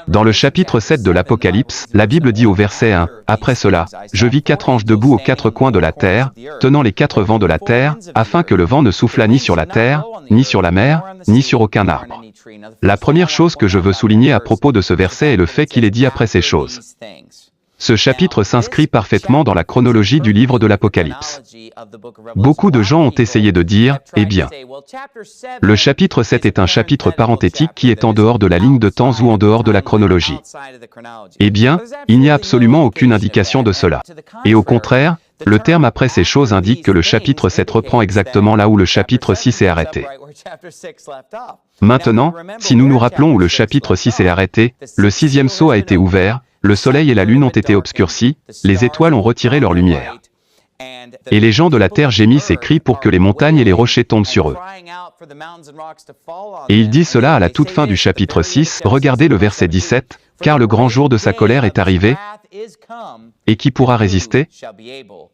Dans le chapitre 7 de l'Apocalypse, la Bible dit au verset 1, « Après cela, je vis 4 anges debout aux 4 coins de la terre, tenant les 4 vents de la terre, afin que le vent ne soufflât ni sur la terre, ni sur la mer, ni sur aucun arbre. » La première chose que je veux souligner à propos de ce verset est le fait qu'il est dit après ces choses. Ce chapitre s'inscrit parfaitement dans la chronologie du livre de l'Apocalypse. Beaucoup de gens ont essayé de dire, eh bien, le chapitre 7 est un chapitre parenthétique qui est en dehors de la ligne de temps ou en dehors de la chronologie. Eh bien, il n'y a absolument aucune indication de cela. Et au contraire, le terme après ces choses indique que le chapitre 7 reprend exactement là où le chapitre 6 est arrêté. Maintenant, si nous nous rappelons où le chapitre 6 est arrêté, le 6e sceau a été ouvert, le soleil et la lune ont été obscurcis, les étoiles ont retiré leur lumière. Et les gens de la terre gémissent et crient pour que les montagnes et les rochers tombent sur eux. Et il dit cela à la toute fin du chapitre 6, regardez le verset 17, « Car le grand jour de sa colère est arrivé, et qui pourra résister ?»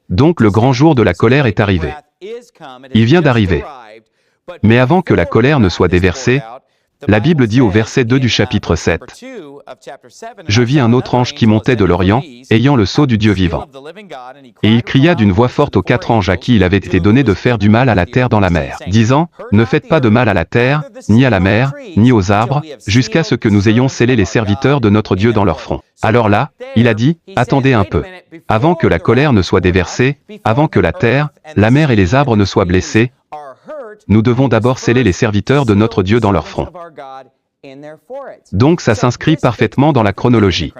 Donc le grand jour de la colère est arrivé. Il vient d'arriver. Mais avant que la colère ne soit déversée, la Bible dit au verset 2 du chapitre 7, « Je vis un autre ange qui montait de l'Orient, ayant le sceau du Dieu vivant. Et il cria d'une voix forte aux 4 anges à qui il avait été donné de faire du mal à la terre dans la mer, disant, « Ne faites pas de mal à la terre, ni à la mer, ni aux arbres, jusqu'à ce que nous ayons scellé les serviteurs de notre Dieu dans leur front. » Alors là, il a dit, « Attendez un peu. Avant que la colère ne soit déversée, avant que la terre, la mer et les arbres ne soient blessés, nous devons d'abord sceller les serviteurs de notre Dieu dans leur front. » Donc ça s'inscrit parfaitement dans la chronologie.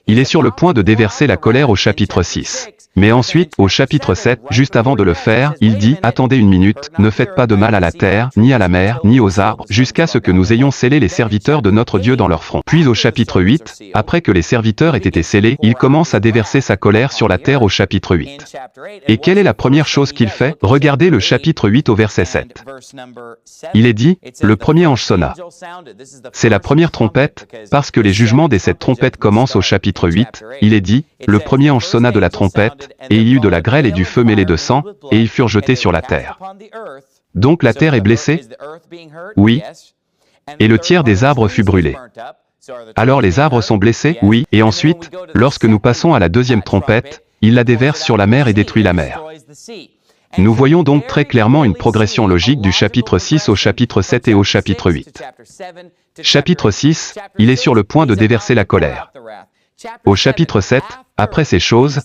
Il est sur le point de déverser la colère au chapitre 6. Mais ensuite, au chapitre 7, juste avant de le faire, il dit, « Attendez une minute, ne faites pas de mal à la terre, ni à la mer, ni aux arbres, jusqu'à ce que nous ayons scellé les serviteurs de notre Dieu dans leur front. » Puis au chapitre 8, après que les serviteurs aient été scellés, il commence à déverser sa colère sur la terre au chapitre 8. Et quelle est la première chose qu'il fait? Regardez le chapitre 8 au verset 7. Il est dit, « Le premier ange sonna. » C'est la première trompette, parce que les jugements des 7 trompettes commencent au chapitre 8, il est dit, « Le premier ange sonna de la trompette, et il y eut de la grêle et du feu mêlés de sang, et ils furent jetés sur la terre. » Donc la terre est blessée? Oui. Et le tiers des arbres fut brûlé. Alors les arbres sont blessés? Oui. Et ensuite, lorsque nous passons à la deuxième trompette, il la déverse sur la mer et détruit la mer. Nous voyons donc très clairement une progression logique du chapitre 6 au chapitre 7 et au chapitre 8. Chapitre 6, il est sur le point de déverser la colère. Au chapitre 7, après ces choses,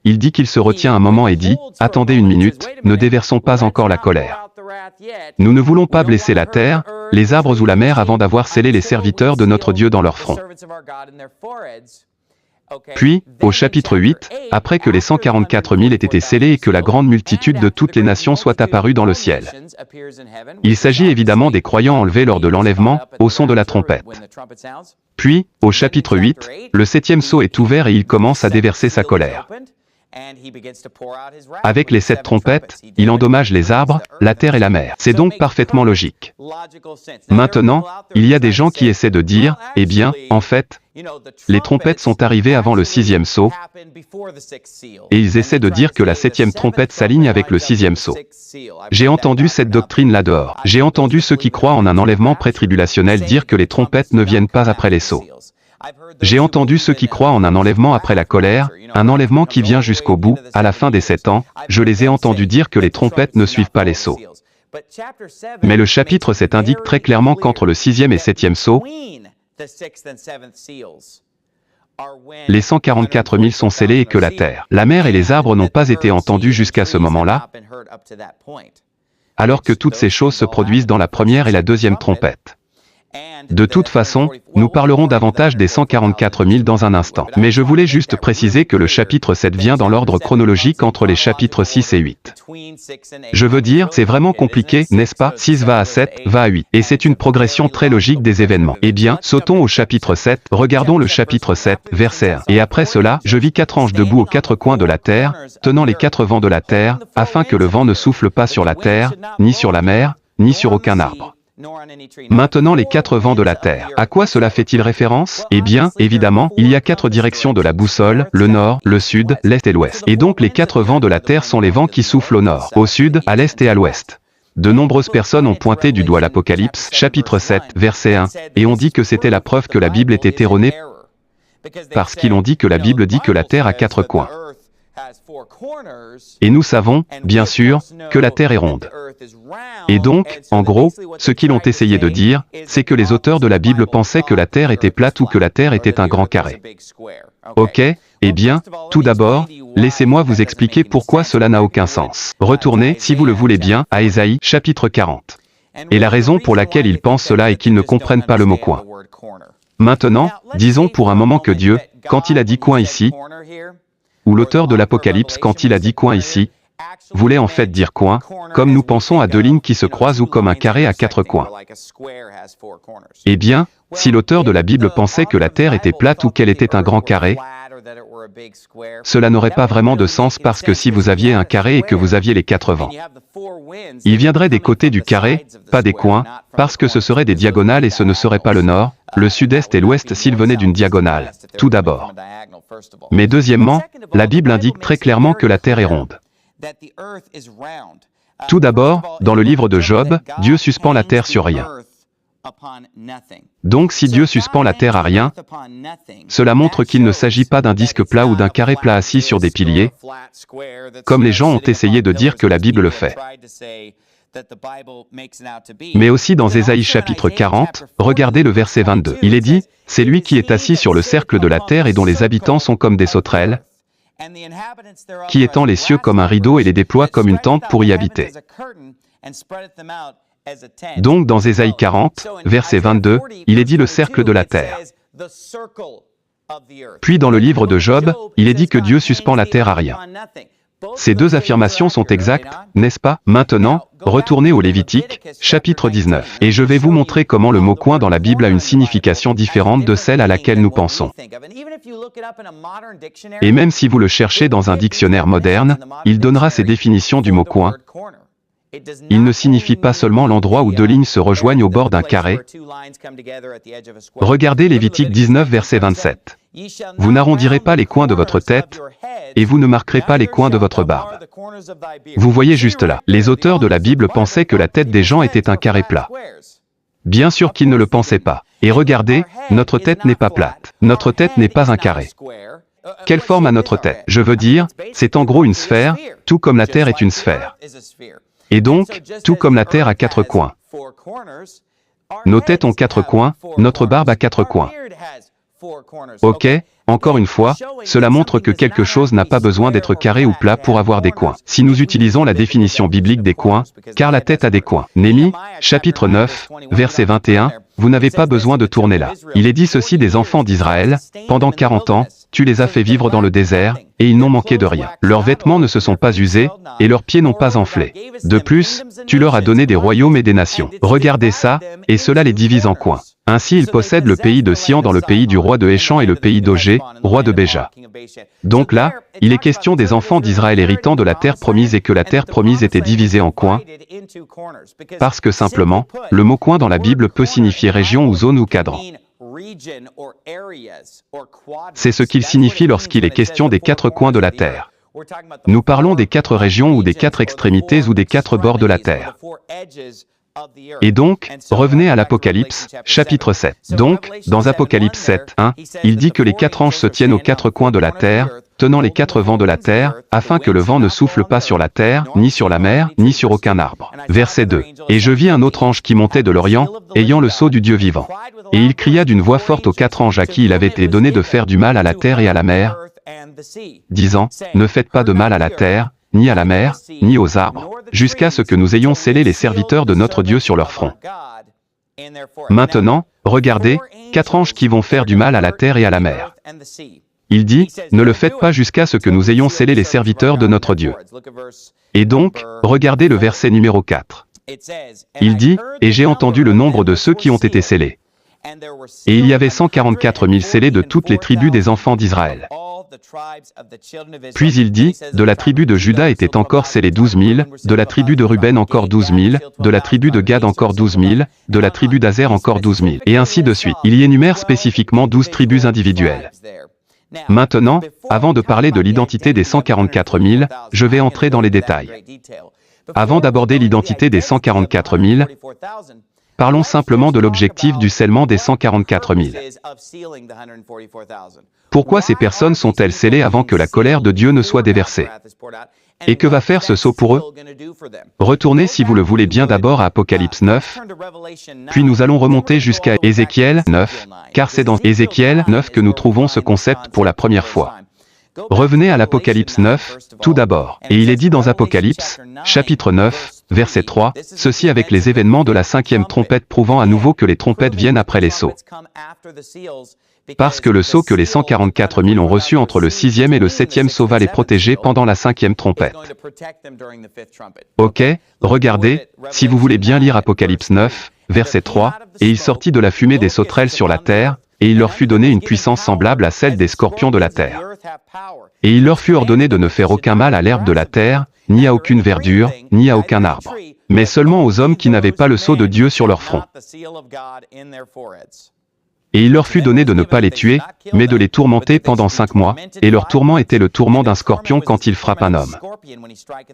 il dit qu'il se retient un moment et dit, « Attendez une minute, ne déversons pas encore la colère. Nous ne voulons pas blesser la terre, les arbres ou la mer avant d'avoir scellé les serviteurs de notre Dieu dans leur front. » Puis, au chapitre 8, après que les 144 000 aient été scellés et que la grande multitude de toutes les nations soit apparue dans le ciel. Il s'agit évidemment des croyants enlevés lors de l'enlèvement, au son de la trompette. Puis, au chapitre 8, le 7e sceau est ouvert et il commence à déverser sa colère. Avec les 7 trompettes, il endommage les arbres, la terre et la mer. C'est donc parfaitement logique. Maintenant, il y a des gens qui essaient de dire, eh bien, en fait, les trompettes sont arrivées avant le 6e sceau, et ils essaient de dire que la 7e trompette s'aligne avec le 6e sceau. J'ai entendu cette doctrine là dehors. J'ai entendu ceux qui croient en un enlèvement pré-tribulationnel dire que les trompettes ne viennent pas après les sceaux. J'ai entendu ceux qui croient en un enlèvement après la colère, un enlèvement qui vient jusqu'au bout, à la fin des 7 ans, je les ai entendus dire que les trompettes ne suivent pas les sceaux. Mais le chapitre 7 indique très clairement qu'entre le 6e et 7e sceau, les 144 000 sont scellés et que la terre, la mer et les arbres n'ont pas été entendus jusqu'à ce moment-là, alors que toutes ces choses se produisent dans la première et la deuxième trompette. De toute façon, nous parlerons davantage des 144 000 dans un instant. Mais je voulais juste préciser que le chapitre 7 vient dans l'ordre chronologique entre les chapitres 6 et 8. Je veux dire, c'est vraiment compliqué, n'est-ce pas? 6 va à 7, va à 8. Et c'est une progression très logique des événements. Eh bien, sautons au chapitre 7, regardons le chapitre 7, verset 1. « Et après cela, je vis 4 anges debout aux 4 coins de la terre, tenant les 4 vents de la terre, afin que le vent ne souffle pas sur la terre, ni sur la mer, ni sur aucun arbre. » Maintenant les 4 vents de la terre. À quoi cela fait-il référence? Eh bien, évidemment, il y a 4 directions de la boussole, le nord, le sud, l'est et l'ouest. Et donc les 4 vents de la terre sont les vents qui soufflent au nord, au sud, à l'est et à l'ouest. De nombreuses personnes ont pointé du doigt l'Apocalypse, chapitre 7, verset 1, et ont dit que c'était la preuve que la Bible était erronée, parce qu'ils ont dit que la Bible dit que la terre a 4 coins. Et nous savons, bien sûr, que la terre est ronde. Et donc, en gros, ce qu'ils ont essayé de dire, c'est que les auteurs de la Bible pensaient que la terre était plate ou que la terre était un grand carré. Ok, eh bien, tout d'abord, laissez-moi vous expliquer pourquoi cela n'a aucun sens. Retournez, si vous le voulez bien, à Ésaïe, chapitre 40. Et la raison pour laquelle ils pensent cela est qu'ils ne comprennent pas le mot coin. Maintenant, disons pour un moment que Dieu, quand il a dit coin ici, ou l'auteur de l'Apocalypse quand il a dit coin ici, voulait en fait dire coin, comme nous pensons à 2 lignes qui se croisent ou comme un carré à 4 coins. Eh bien, si l'auteur de la Bible pensait que la terre était plate ou qu'elle était un grand carré, cela n'aurait pas vraiment de sens parce que si vous aviez un carré et que vous aviez les 4 vents, il viendrait des côtés du carré, pas des coins, parce que ce seraient des diagonales et ce ne serait pas le nord, le sud-est et l'ouest s'ils venaient d'une diagonale, tout d'abord. Mais deuxièmement, la Bible indique très clairement que la terre est ronde. Tout d'abord, dans le livre de Job, Dieu suspend la terre sur rien. Donc si Dieu suspend la terre à rien, cela montre qu'il ne s'agit pas d'un disque plat ou d'un carré plat assis sur des piliers, comme les gens ont essayé de dire que la Bible le fait. Mais aussi dans Ésaïe chapitre 40, regardez le verset 22. Il est dit, « C'est lui qui est assis sur le cercle de la terre et dont les habitants sont comme des sauterelles, qui étend les cieux comme un rideau et les déploie comme une tente pour y habiter. » Donc dans Ésaïe 40, verset 22, il est dit le cercle de la terre. Puis dans le livre de Job, il est dit que Dieu suspend la terre à rien. Ces deux affirmations sont exactes, n'est-ce pas? Maintenant, retournez au Lévitique, chapitre 19. Et je vais vous montrer comment le mot coin dans la Bible a une signification différente de celle à laquelle nous pensons. Et même si vous le cherchez dans un dictionnaire moderne, il donnera ces définitions du mot coin. Il ne signifie pas seulement l'endroit où 2 lignes se rejoignent au bord d'un carré. Regardez Lévitique 19 verset 27. Vous n'arrondirez pas les coins de votre tête, et vous ne marquerez pas les coins de votre barbe. Vous voyez juste là, les auteurs de la Bible pensaient que la tête des gens était un carré plat. Bien sûr qu'ils ne le pensaient pas. Et regardez, notre tête n'est pas plate. Notre tête n'est pas un carré. Quelle forme a notre tête? Je veux dire, c'est en gros une sphère, tout comme la Terre est une sphère. Et donc, tout comme la terre a 4 coins. Nos têtes ont 4 coins, notre barbe a 4 coins. Ok, encore une fois, cela montre que quelque chose n'a pas besoin d'être carré ou plat pour avoir des coins. Si nous utilisons la définition biblique des coins, car la tête a des coins. Néhémie, chapitre 9, verset 21, vous n'avez pas besoin de tourner là. Il est dit ceci des enfants d'Israël, pendant 40 ans, tu les as fait vivre dans le désert, et ils n'ont manqué de rien. Leurs vêtements ne se sont pas usés, et leurs pieds n'ont pas enflé. De plus, tu leur as donné des royaumes et des nations. Regardez ça, et cela les divise en coins. Ainsi ils possèdent le pays de Sian dans le pays du roi de Héchan et le pays d'Ogé, roi de Béja. Donc là, il est question des enfants d'Israël héritant de la terre promise et que la terre promise était divisée en coins, parce que simplement, le mot coin dans la Bible peut signifier région ou zone ou cadran. C'est ce qu'il signifie lorsqu'il est question des 4 coins de la terre. Nous parlons des 4 régions ou des 4 extrémités ou des 4 bords de la terre. Et donc, revenez à l'Apocalypse, chapitre 7. Donc, dans Apocalypse 7, 1, il dit que les 4 anges se tiennent aux 4 coins de la terre, tenant les 4 vents de la terre, afin que le vent ne souffle pas sur la terre, ni sur la mer, ni sur aucun arbre. Verset 2. Et je vis un autre ange qui montait de l'Orient, ayant le sceau du Dieu vivant. Et il cria d'une voix forte aux 4 anges à qui il avait été donné de faire du mal à la terre et à la mer, disant, ne faites pas de mal à la terre, ni à la mer, ni aux arbres, jusqu'à ce que nous ayons scellé les serviteurs de notre Dieu sur leur front. Maintenant, regardez, 4 anges qui vont faire du mal à la terre et à la mer. Il dit, ne le faites pas jusqu'à ce que nous ayons scellé les serviteurs de notre Dieu. Et donc, regardez le verset numéro 4. Il dit, et j'ai entendu le nombre de ceux qui ont été scellés. Et il y avait 144 000 scellés de toutes les tribus des enfants d'Israël. Puis il dit, de la tribu de Juda étaient encore scellés 12 000, de la tribu de Ruben encore 12 000, de la tribu de Gad encore 12 000, de la tribu d'Azer encore 12 000, et ainsi de suite. Il y énumère spécifiquement 12 tribus individuelles. Maintenant, avant de parler de l'identité des 144 000, je vais entrer dans les détails. Avant d'aborder l'identité des 144 000, parlons simplement de l'objectif du scellement des 144 000. Pourquoi ces personnes sont-elles scellées avant que la colère de Dieu ne soit déversée? Et que va faire ce sceau pour eux? Retournez si vous le voulez bien d'abord à Apocalypse 9, puis nous allons remonter jusqu'à Ézéchiel 9, car c'est dans Ézéchiel 9 que nous trouvons ce concept pour la première fois. Revenez à l'Apocalypse 9, tout d'abord. Et il est dit dans Apocalypse, chapitre 9, verset 3, « Ceci avec les événements de la 5e trompette prouvant à nouveau que les trompettes viennent après les sceaux. Parce que le sceau que les 144 000 ont reçu entre le 6e et le 7e sceau va les protéger pendant la 5e trompette. » Ok, regardez, si vous voulez bien lire Apocalypse 9, verset 3, « Et il sortit de la fumée des sauterelles sur la terre, et il leur fut donné une puissance semblable à celle des scorpions de la terre. Et il leur fut ordonné de ne faire aucun mal à l'herbe de la terre, ni à aucune verdure, ni à aucun arbre, mais seulement aux hommes qui n'avaient pas le sceau de Dieu sur leur front. Et il leur fut donné de ne pas les tuer, mais de les tourmenter pendant 5 mois, et leur tourment était le tourment d'un scorpion quand il frappe un homme.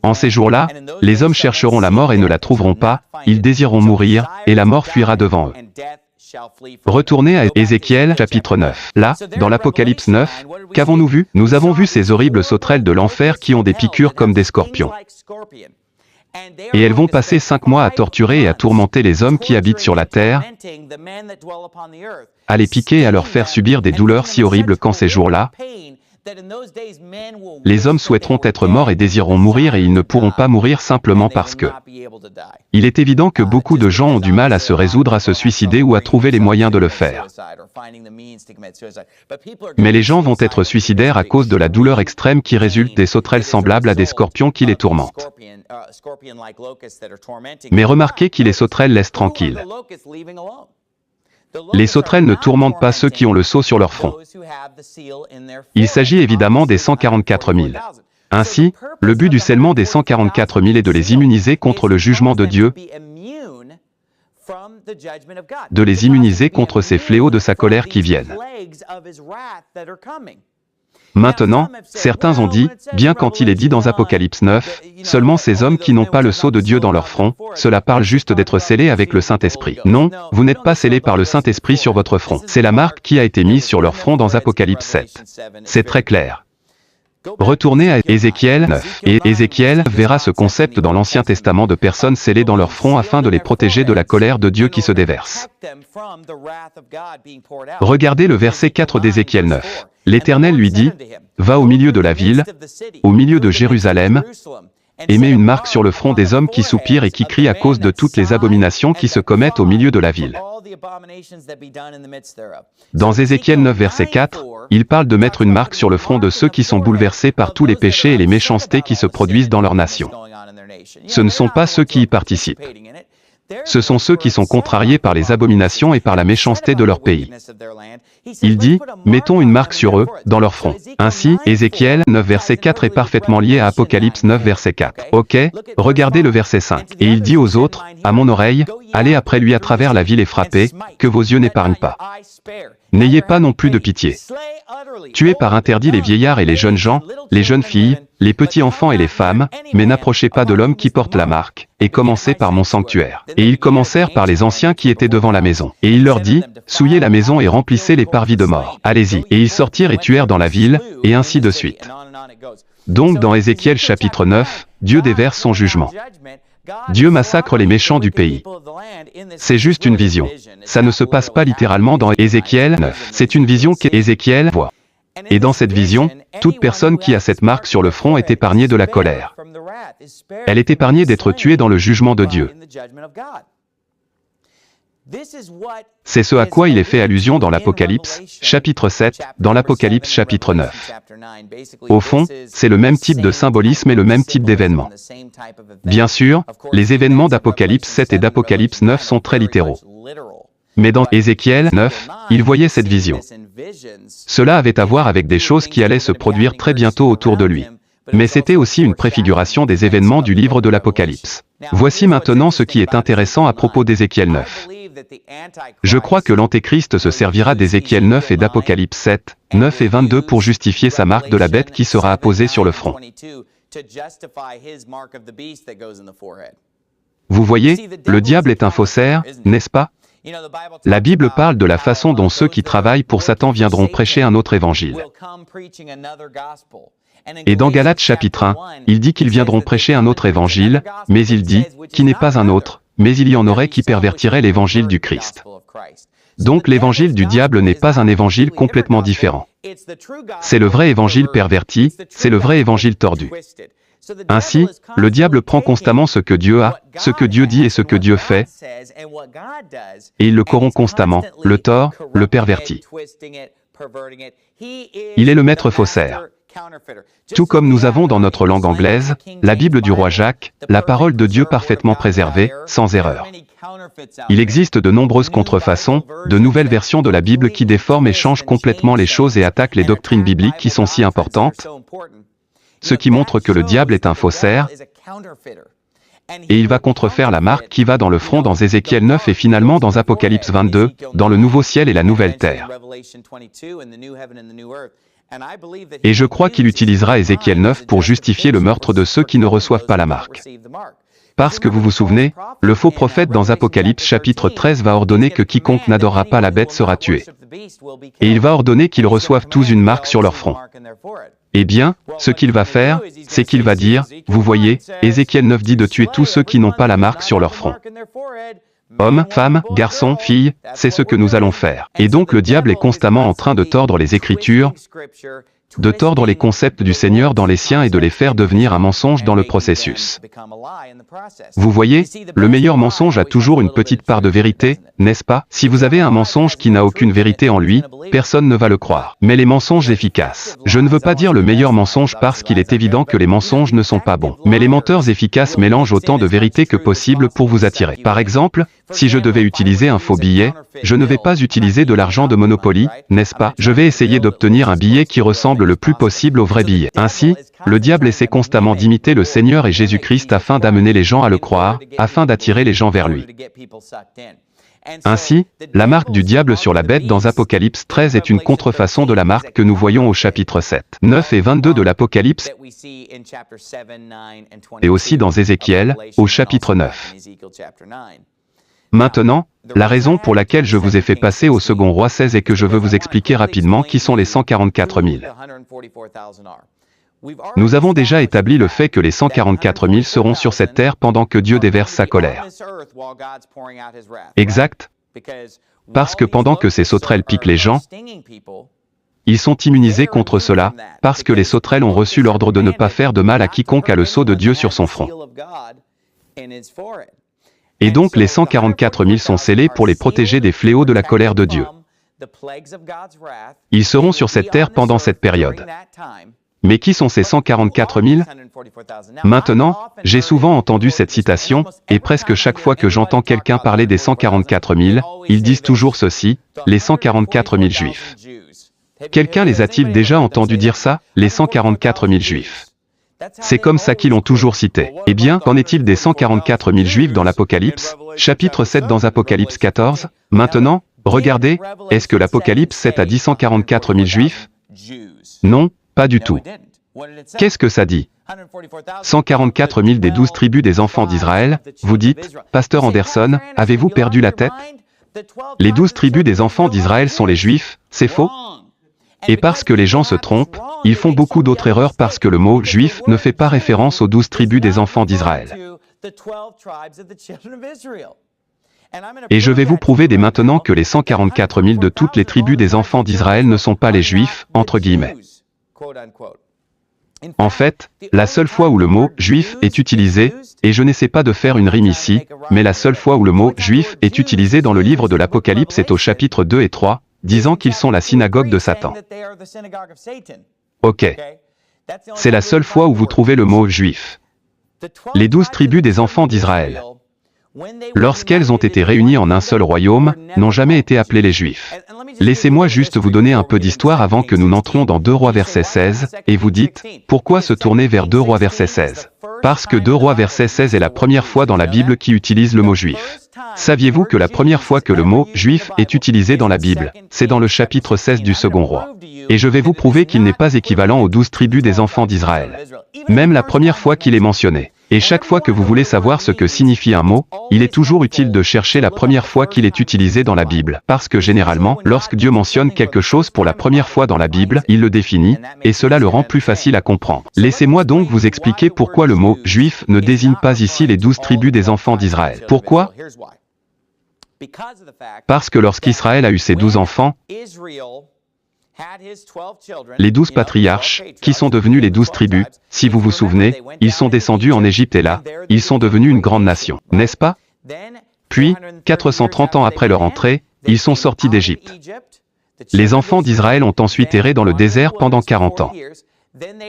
En ces jours-là, les hommes chercheront la mort et ne la trouveront pas, ils désireront mourir, et la mort fuira devant eux. » Retournez à Ézéchiel chapitre 9. Là, dans l'Apocalypse 9, qu'avons-nous vu? Nous avons vu ces horribles sauterelles de l'enfer qui ont des piqûres comme des scorpions. Et elles vont passer 5 mois à torturer et à tourmenter les hommes qui habitent sur la terre, à les piquer et à leur faire subir des douleurs si horribles qu'en ces jours-là, les hommes souhaiteront être morts et désireront mourir et ils ne pourront pas mourir simplement parce que. Il est évident que beaucoup de gens ont du mal à se résoudre à se suicider ou à trouver les moyens de le faire. Mais les gens vont être suicidaires à cause de la douleur extrême qui résulte des sauterelles semblables à des scorpions qui les tourmentent. Mais remarquez qu'ils les sauterelles laissent tranquilles. Les sauterelles ne tourmentent pas ceux qui ont le sceau sur leur front. Il s'agit évidemment des 144 000. Ainsi, le but du scellement des 144 000 est de les immuniser contre le jugement de Dieu, de les immuniser contre ces fléaux de sa colère qui viennent. Maintenant, certains ont dit, bien quand il est dit dans Apocalypse 9, seulement ces hommes qui n'ont pas le sceau de Dieu dans leur front, cela parle juste d'être scellés avec le Saint-Esprit. Non, vous n'êtes pas scellés par le Saint-Esprit sur votre front. C'est la marque qui a été mise sur leur front dans Apocalypse 7. C'est très clair. Retournez à Ézéchiel 9. Et Ézéchiel verra ce concept dans l'Ancien Testament de personnes scellées dans leur front afin de les protéger de la colère de Dieu qui se déverse. Regardez le verset 4 d'Ézéchiel 9. L'Éternel lui dit, « Va au milieu de la ville, au milieu de Jérusalem, et mets une marque sur le front des hommes qui soupirent et qui crient à cause de toutes les abominations qui se commettent au milieu de la ville. » Dans Ézéchiel 9 verset 4, il parle de mettre une marque sur le front de ceux qui sont bouleversés par tous les péchés et les méchancetés qui se produisent dans leur nation. Ce ne sont pas ceux qui y participent. Ce sont ceux qui sont contrariés par les abominations et par la méchanceté de leur pays. Il dit, mettons une marque sur eux, dans leur front. Ainsi, Ézéchiel 9 verset 4 est parfaitement lié à Apocalypse 9 verset 4. Ok, regardez le verset 5. Et il dit aux autres, à mon oreille, allez après lui à travers la ville et frappez, que vos yeux n'épargnent pas. N'ayez pas non plus de pitié. Tuez par interdit les vieillards et les jeunes gens, les jeunes filles, les petits enfants et les femmes, mais n'approchez pas de l'homme qui porte la marque, et commencez par mon sanctuaire. Et ils commencèrent par les anciens qui étaient devant la maison. Et il leur dit, souillez la maison et remplissez les parvis de mort. Allez-y. Et ils sortirent et tuèrent dans la ville, et ainsi de suite. Donc dans Ézéchiel chapitre 9, Dieu déverse son jugement. Dieu massacre les méchants du pays. C'est juste une vision. Ça ne se passe pas littéralement dans Ézéchiel 9. C'est une vision qu'Ézéchiel voit. Et dans cette vision, toute personne qui a cette marque sur le front est épargnée de la colère. Elle est épargnée d'être tuée dans le jugement de Dieu. C'est ce à quoi il est fait allusion dans l'Apocalypse, chapitre 7, dans l'Apocalypse chapitre 9. Au fond, c'est le même type de symbolisme et le même type d'événement. Bien sûr, les événements d'Apocalypse 7 et d'Apocalypse 9 sont très littéraux. Mais dans Ézéchiel 9, il voyait cette vision. Cela avait à voir avec des choses qui allaient se produire très bientôt autour de lui. Mais c'était aussi une préfiguration des événements du livre de l'Apocalypse. Voici maintenant ce qui est intéressant à propos d'Ézéchiel 9. Je crois que l'Antéchrist se servira d'Ézéchiel 9 et d'Apocalypse 7, 9 et 22 pour justifier sa marque de la bête qui sera apposée sur le front. Vous voyez, le diable est un faussaire, n'est-ce pas? La Bible parle de la façon dont ceux qui travaillent pour Satan viendront prêcher un autre évangile. Et dans Galates chapitre 1, il dit qu'ils viendront prêcher un autre évangile, mais il dit, qui n'est pas un autre, mais il y en aurait qui pervertiraient l'évangile du Christ. Donc l'évangile du diable n'est pas un évangile complètement différent. C'est le vrai évangile perverti, c'est le vrai évangile tordu. Ainsi, le diable prend constamment ce que Dieu a, ce que Dieu dit et ce que Dieu fait, et il le corrompt constamment, le tord, le pervertit. Il est le maître faussaire. Tout comme nous avons dans notre langue anglaise, la Bible du roi Jacques, la parole de Dieu parfaitement préservée, sans erreur. Il existe de nombreuses contrefaçons, de nouvelles versions de la Bible qui déforment et changent complètement les choses et attaquent les doctrines bibliques qui sont si importantes, ce qui montre que le diable est un faussaire, et il va contrefaire la marque qui va dans le front dans Ézéchiel 9 et finalement dans Apocalypse 22, dans le nouveau ciel et la nouvelle terre. Et je crois qu'il utilisera Ézéchiel 9 pour justifier le meurtre de ceux qui ne reçoivent pas la marque. Parce que vous vous souvenez, le faux prophète dans Apocalypse chapitre 13 va ordonner que quiconque n'adorera pas la bête sera tué. Et il va ordonner qu'ils reçoivent tous une marque sur leur front. Eh bien, ce qu'il va faire, c'est qu'il va dire, vous voyez, Ézéchiel 9 dit de tuer tous ceux qui n'ont pas la marque sur leur front. Hommes, femmes, garçons, filles, c'est ce que nous allons faire. Et donc le diable est constamment en train de tordre les Écritures, de tordre les concepts du Seigneur dans les siens et de les faire devenir un mensonge dans le processus. Vous voyez, le meilleur mensonge a toujours une petite part de vérité, n'est-ce pas? Si vous avez un mensonge qui n'a aucune vérité en lui, personne ne va le croire. Mais les mensonges efficaces. Je ne veux pas dire le meilleur mensonge parce qu'il est évident que les mensonges ne sont pas bons. Mais les menteurs efficaces mélangent autant de vérité que possible pour vous attirer. Par exemple, si je devais utiliser un faux billet, je ne vais pas utiliser de l'argent de Monopoly, n'est-ce pas? Je vais essayer d'obtenir un billet qui ressemble le plus possible au vrai billet. Ainsi, le diable essaie constamment d'imiter le Seigneur et Jésus-Christ afin d'amener les gens à le croire, afin d'attirer les gens vers lui. Ainsi, la marque du diable sur la bête dans Apocalypse 13 est une contrefaçon de la marque que nous voyons au chapitre 7, 9 et 22 de l'Apocalypse, et aussi dans Ézéchiel, au chapitre 9. Maintenant, la raison pour laquelle je vous ai fait passer au second roi 16 est que je veux vous expliquer rapidement qui sont les 144 000. Nous avons déjà établi le fait que les 144 000 seront sur cette terre pendant que Dieu déverse sa colère. Exact. Parce que pendant que ces sauterelles piquent les gens, ils sont immunisés contre cela, parce que les sauterelles ont reçu l'ordre de ne pas faire de mal à quiconque a le sceau de Dieu sur son front. Et donc les 144 000 sont scellés pour les protéger des fléaux de la colère de Dieu. Ils seront sur cette terre pendant cette période. Mais qui sont ces 144 000? Maintenant, j'ai souvent entendu cette citation, et presque chaque fois que j'entends quelqu'un parler des 144 000, ils disent toujours ceci, les 144 000 Juifs. Quelqu'un les a-t-il déjà entendu dire ça, les 144 000 Juifs? C'est comme ça qu'ils l'ont toujours cité. Eh bien, qu'en est-il des 144 000 Juifs dans l'Apocalypse, chapitre 7 dans Apocalypse 14? Maintenant, regardez, est-ce que l'Apocalypse 7 a dit 144 000 Juifs? Non, pas du tout. Qu'est-ce que ça dit? 144 000 des 12 tribus des enfants d'Israël, vous dites, Pasteur Anderson, avez-vous perdu la tête? Les 12 tribus des enfants d'Israël sont les Juifs, c'est faux? Et parce que les gens se trompent, ils font beaucoup d'autres erreurs parce que le mot « juif » ne fait pas référence aux 12 tribus des enfants d'Israël. Et je vais vous prouver dès maintenant que les 144 000 de toutes les tribus des enfants d'Israël ne sont pas les Juifs, entre guillemets. En fait, la seule fois où le mot « juif » est utilisé, et je n'essaie pas de faire une rime ici, mais la seule fois où le mot « juif » est utilisé dans le livre de l'Apocalypse est au chapitre 2 et 3, disant qu'ils sont la synagogue de Satan. Ok. C'est la seule fois où vous trouvez le mot « juif ». Les 12 tribus des enfants d'Israël. lorsqu'elles ont été réunies en un seul royaume, n'ont jamais été appelées les Juifs. Laissez-moi juste vous donner un peu d'histoire avant que nous n'entrions dans 2 Rois verset 16, et vous dites, pourquoi se tourner vers 2 Rois verset 16? Parce que 2 Rois verset 16 est la première fois dans la Bible qui utilise le mot juif. Saviez-vous que la première fois que le mot juif est utilisé dans la Bible, c'est dans le chapitre 16 du second roi? Et je vais vous prouver qu'il n'est pas équivalent aux 12 tribus des enfants d'Israël. Même la première fois qu'il est mentionné. Et chaque fois que vous voulez savoir ce que signifie un mot, il est toujours utile de chercher la première fois qu'il est utilisé dans la Bible, parce que généralement, lorsque Dieu mentionne quelque chose pour la première fois dans la Bible, il le définit, et cela le rend plus facile à comprendre. Laissez-moi donc vous expliquer pourquoi le mot « juif » ne désigne pas ici les 12 tribus des enfants d'Israël. Pourquoi? Parce que lorsqu'Israël a eu ses 12 enfants, les 12 patriarches, qui sont devenus les 12 tribus, si vous vous souvenez, ils sont descendus en Égypte et là, ils sont devenus une grande nation, n'est-ce pas? Puis, 430 ans après leur entrée, ils sont sortis d'Égypte. Les enfants d'Israël ont ensuite erré dans le désert pendant 40 ans.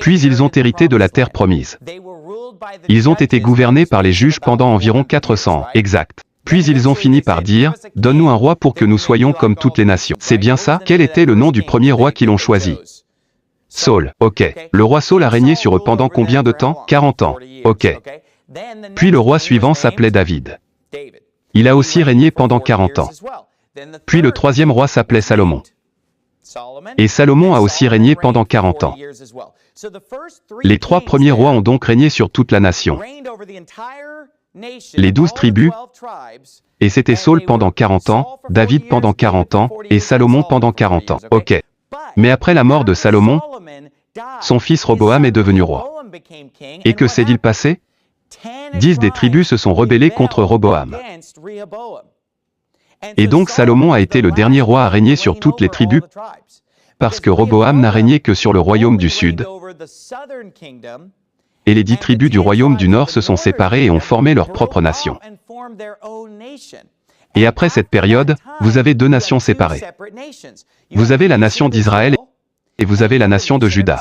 Puis ils ont hérité de la terre promise. Ils ont été gouvernés par les juges pendant environ 400 ans, exact. Puis ils ont fini par dire, « Donne-nous un roi pour que nous soyons comme toutes les nations. » C'est bien ça? Quel était le nom du premier roi qu'ils ont choisi? Saul, ok. Le roi Saul a régné sur eux pendant combien de temps? 40 ans, ok. Puis le roi suivant s'appelait David. Il a aussi régné pendant 40 ans. Puis le troisième roi s'appelait Salomon. Et Salomon a aussi régné pendant 40 ans. Les 3 premiers rois ont donc régné sur toute la nation. Les 12 tribus, et c'était Saul pendant 40 ans, David pendant 40 ans, et Salomon pendant 40 ans. Ok. Mais après la mort de Salomon, son fils Roboam est devenu roi. Et que s'est-il passé? 10 des tribus se sont rebellées contre Roboam. Et donc Salomon a été le dernier roi à régner sur toutes les tribus, parce que Roboam n'a régné que sur le royaume du sud. Et les 10 tribus du royaume du nord se sont séparées et ont formé leur propre nation. Et après cette période, vous avez 2 nations séparées. Vous avez la nation d'Israël et vous avez la nation de Juda.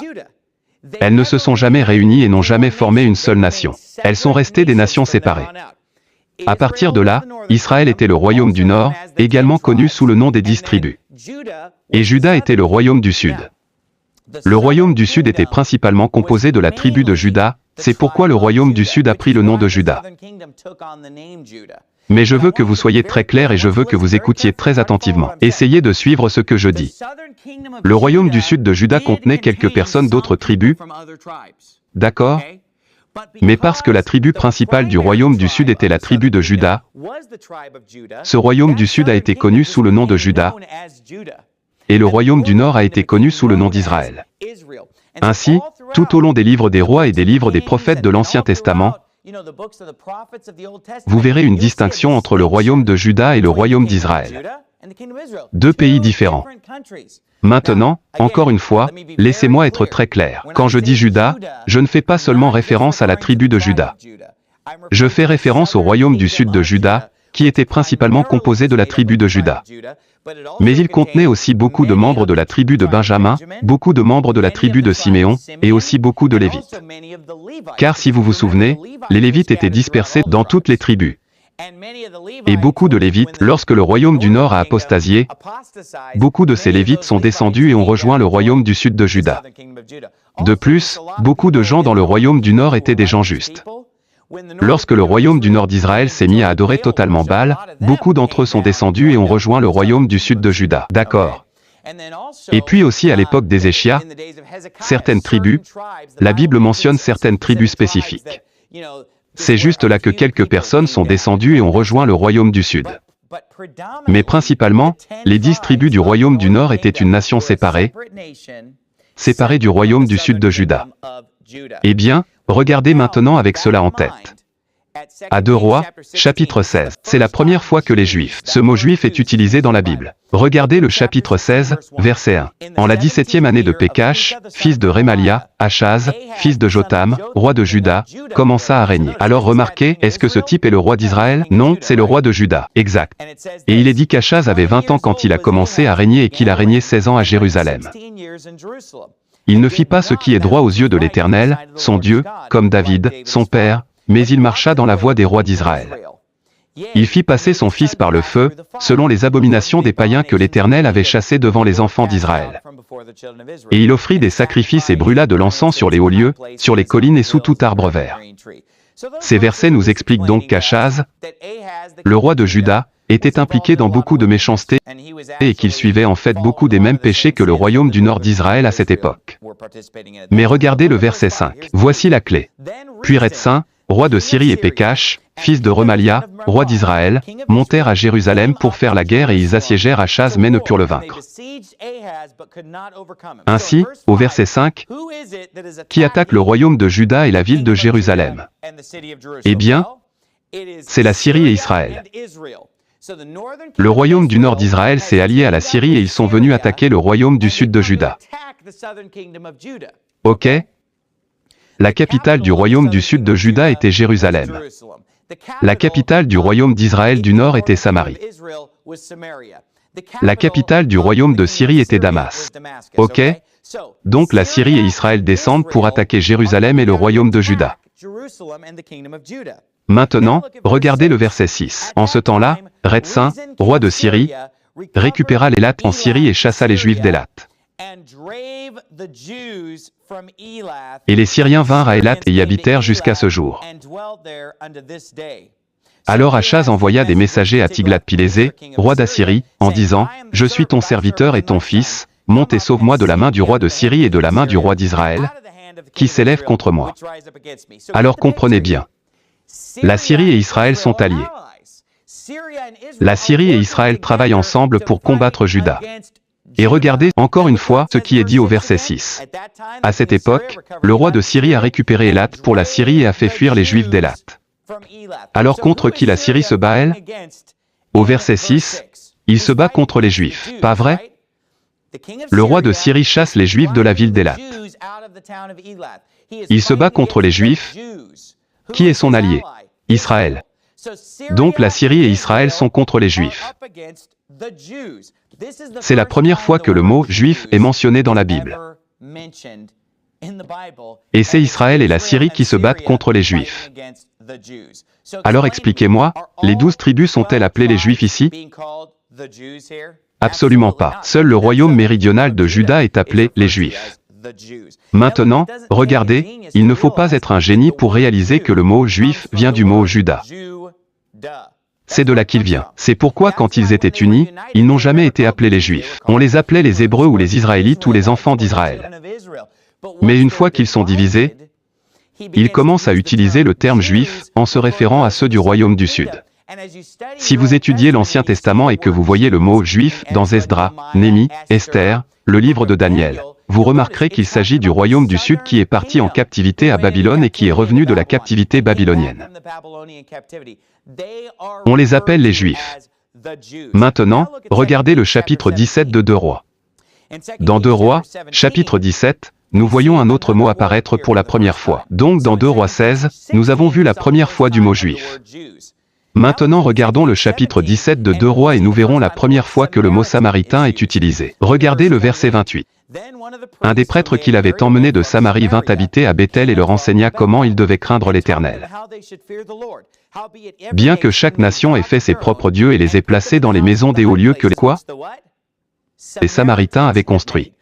Elles ne se sont jamais réunies et n'ont jamais formé une seule nation. Elles sont restées des nations séparées. À partir de là, Israël était le royaume du nord, également connu sous le nom des 10 tribus. Et Juda était le royaume du sud. Le royaume du sud était principalement composé de la tribu de Juda, c'est pourquoi le royaume du sud a pris le nom de Juda. Mais je veux que vous soyez très clairs et je veux que vous écoutiez très attentivement. Essayez de suivre ce que je dis. Le royaume du sud de Juda contenait quelques personnes d'autres tribus, d'accord? Mais parce que la tribu principale du royaume du sud était la tribu de Juda, ce royaume du sud a été connu sous le nom de Juda, et le royaume du nord a été connu sous le nom d'Israël. Ainsi, tout au long des livres des rois et des livres des prophètes de l'Ancien Testament, vous verrez une distinction entre le royaume de Juda et le royaume d'Israël. 2 pays différents. Maintenant, encore une fois, laissez-moi être très clair. Quand je dis Juda, je ne fais pas seulement référence à la tribu de Juda. Je fais référence au royaume du sud de Juda, qui était principalement composé de la tribu de Juda. Mais il contenait aussi beaucoup de membres de la tribu de Benjamin, beaucoup de membres de la tribu de Siméon, et aussi beaucoup de Lévites. Car si vous vous souvenez, les Lévites étaient dispersés dans toutes les tribus. Et beaucoup de Lévites, lorsque le royaume du nord a apostasié, beaucoup de ces Lévites sont descendus et ont rejoint le royaume du sud de Juda. De plus, beaucoup de gens dans le royaume du nord étaient des gens justes. Lorsque le royaume du nord d'Israël s'est mis à adorer totalement Baal, beaucoup d'entre eux sont descendus et ont rejoint le royaume du sud de Juda. D'accord. Et puis aussi à l'époque d'Ézéchia, certaines tribus, la Bible mentionne certaines tribus spécifiques. C'est juste là que quelques personnes sont descendues et ont rejoint le royaume du sud. Mais principalement, les 10 tribus du royaume du nord étaient une nation séparée du royaume du sud de Juda. Eh bien, regardez maintenant avec cela en tête. À 2 Rois, chapitre 16. C'est la première fois que les Juifs, ce mot juif est utilisé dans la Bible. Regardez le chapitre 16, verset 1. En la 17e année de Pékash, fils de Rémalia, Achaz, fils de Jotham, roi de Juda, commença à régner. Alors remarquez, est-ce que ce type est le roi d'Israël? Non, c'est le roi de Juda. Exact. Et il est dit qu'Achaz avait 20 ans quand il a commencé à régner et qu'il a régné 16 ans à Jérusalem. Il ne fit pas ce qui est droit aux yeux de l'Éternel, son Dieu, comme David, son père, mais il marcha dans la voie des rois d'Israël. Il fit passer son fils par le feu, selon les abominations des païens que l'Éternel avait chassés devant les enfants d'Israël. Et il offrit des sacrifices et brûla de l'encens sur les hauts lieux, sur les collines et sous tout arbre vert. Ces versets nous expliquent donc qu'Achaz, le roi de Juda, était impliqué dans beaucoup de méchanceté et qu'il suivait en fait beaucoup des mêmes péchés que le royaume du nord d'Israël à cette époque. Mais regardez le verset 5. Voici la clé. Puis Rétsin, roi de Syrie et Pécache, fils de Remalia, roi d'Israël, montèrent à Jérusalem pour faire la guerre et ils assiégèrent Achaz mais ne purent le vaincre. Ainsi, au verset 5, qui attaque le royaume de Juda et la ville de Jérusalem? Eh bien, c'est la Syrie et Israël. Le royaume du nord d'Israël s'est allié à la Syrie et ils sont venus attaquer le royaume du sud de Juda. Ok? La capitale du royaume du sud de Juda était Jérusalem. La capitale du royaume d'Israël du nord était Samarie. La capitale du royaume de Syrie était Damas. Ok? Donc la Syrie et Israël descendent pour attaquer Jérusalem et le royaume de Juda. Maintenant, regardez le verset 6. En ce temps-là, Rétsin, roi de Syrie, récupéra l'Élat en Syrie et chassa les Juifs d'Élat. Et les Syriens vinrent à Élat et y habitèrent jusqu'à ce jour. Alors Achaz envoya des messagers à Tiglath-Pilésé, roi d'Assyrie, en disant, « Je suis ton serviteur et ton fils, monte et sauve-moi de la main du roi de Syrie et de la main du roi d'Israël, qui s'élève contre moi. » Alors comprenez bien. La Syrie et Israël sont alliés. La Syrie et Israël travaillent ensemble pour combattre Juda. Et regardez, encore une fois, ce qui est dit au verset 6. À cette époque, le roi de Syrie a récupéré Élat pour la Syrie et a fait fuir les Juifs d'Élat. Alors contre qui la Syrie se bat elle? Au verset 6, il se bat contre les Juifs, pas vrai? Le roi de Syrie chasse les Juifs de la ville d'Élat. Il se bat contre les Juifs. Qui est son allié? Israël. Donc la Syrie et Israël sont contre les Juifs. C'est la première fois que le mot « juif » est mentionné dans la Bible. Et c'est Israël et la Syrie qui se battent contre les Juifs. Alors expliquez-moi, les 12 tribus sont-elles appelées les Juifs ici? Absolument pas. Seul le royaume méridional de Juda est appelé les Juifs. Maintenant, regardez, il ne faut pas être un génie pour réaliser que le mot « juif » vient du mot « Juda ». C'est de là qu'il vient. C'est pourquoi quand ils étaient unis, ils n'ont jamais été appelés les Juifs. On les appelait les Hébreux ou les Israélites ou les enfants d'Israël. Mais une fois qu'ils sont divisés, ils commencent à utiliser le terme juif en se référant à ceux du royaume du Sud. Si vous étudiez l'Ancien Testament et que vous voyez le mot juif dans Esdras, Néhémie, Esther, le livre de Daniel, vous remarquerez qu'il s'agit du royaume du Sud qui est parti en captivité à Babylone et qui est revenu de la captivité babylonienne. On les appelle les Juifs. Maintenant, regardez le chapitre 17 de 2 Rois. Dans 2 Rois, chapitre 17, nous voyons un autre mot apparaître pour la première fois. Donc dans 2 Rois 16, nous avons vu la première fois du mot juif. Maintenant regardons le chapitre 17 de 2 Rois et nous verrons la première fois que le mot samaritain est utilisé. Regardez le verset 28. Un des prêtres qui l'avait emmené de Samarie vint habiter à Béthel et leur enseigna comment ils devaient craindre l'Éternel. Bien que chaque nation ait fait ses propres dieux et les ait placés dans les maisons des hauts lieux que les Samaritains avaient construits.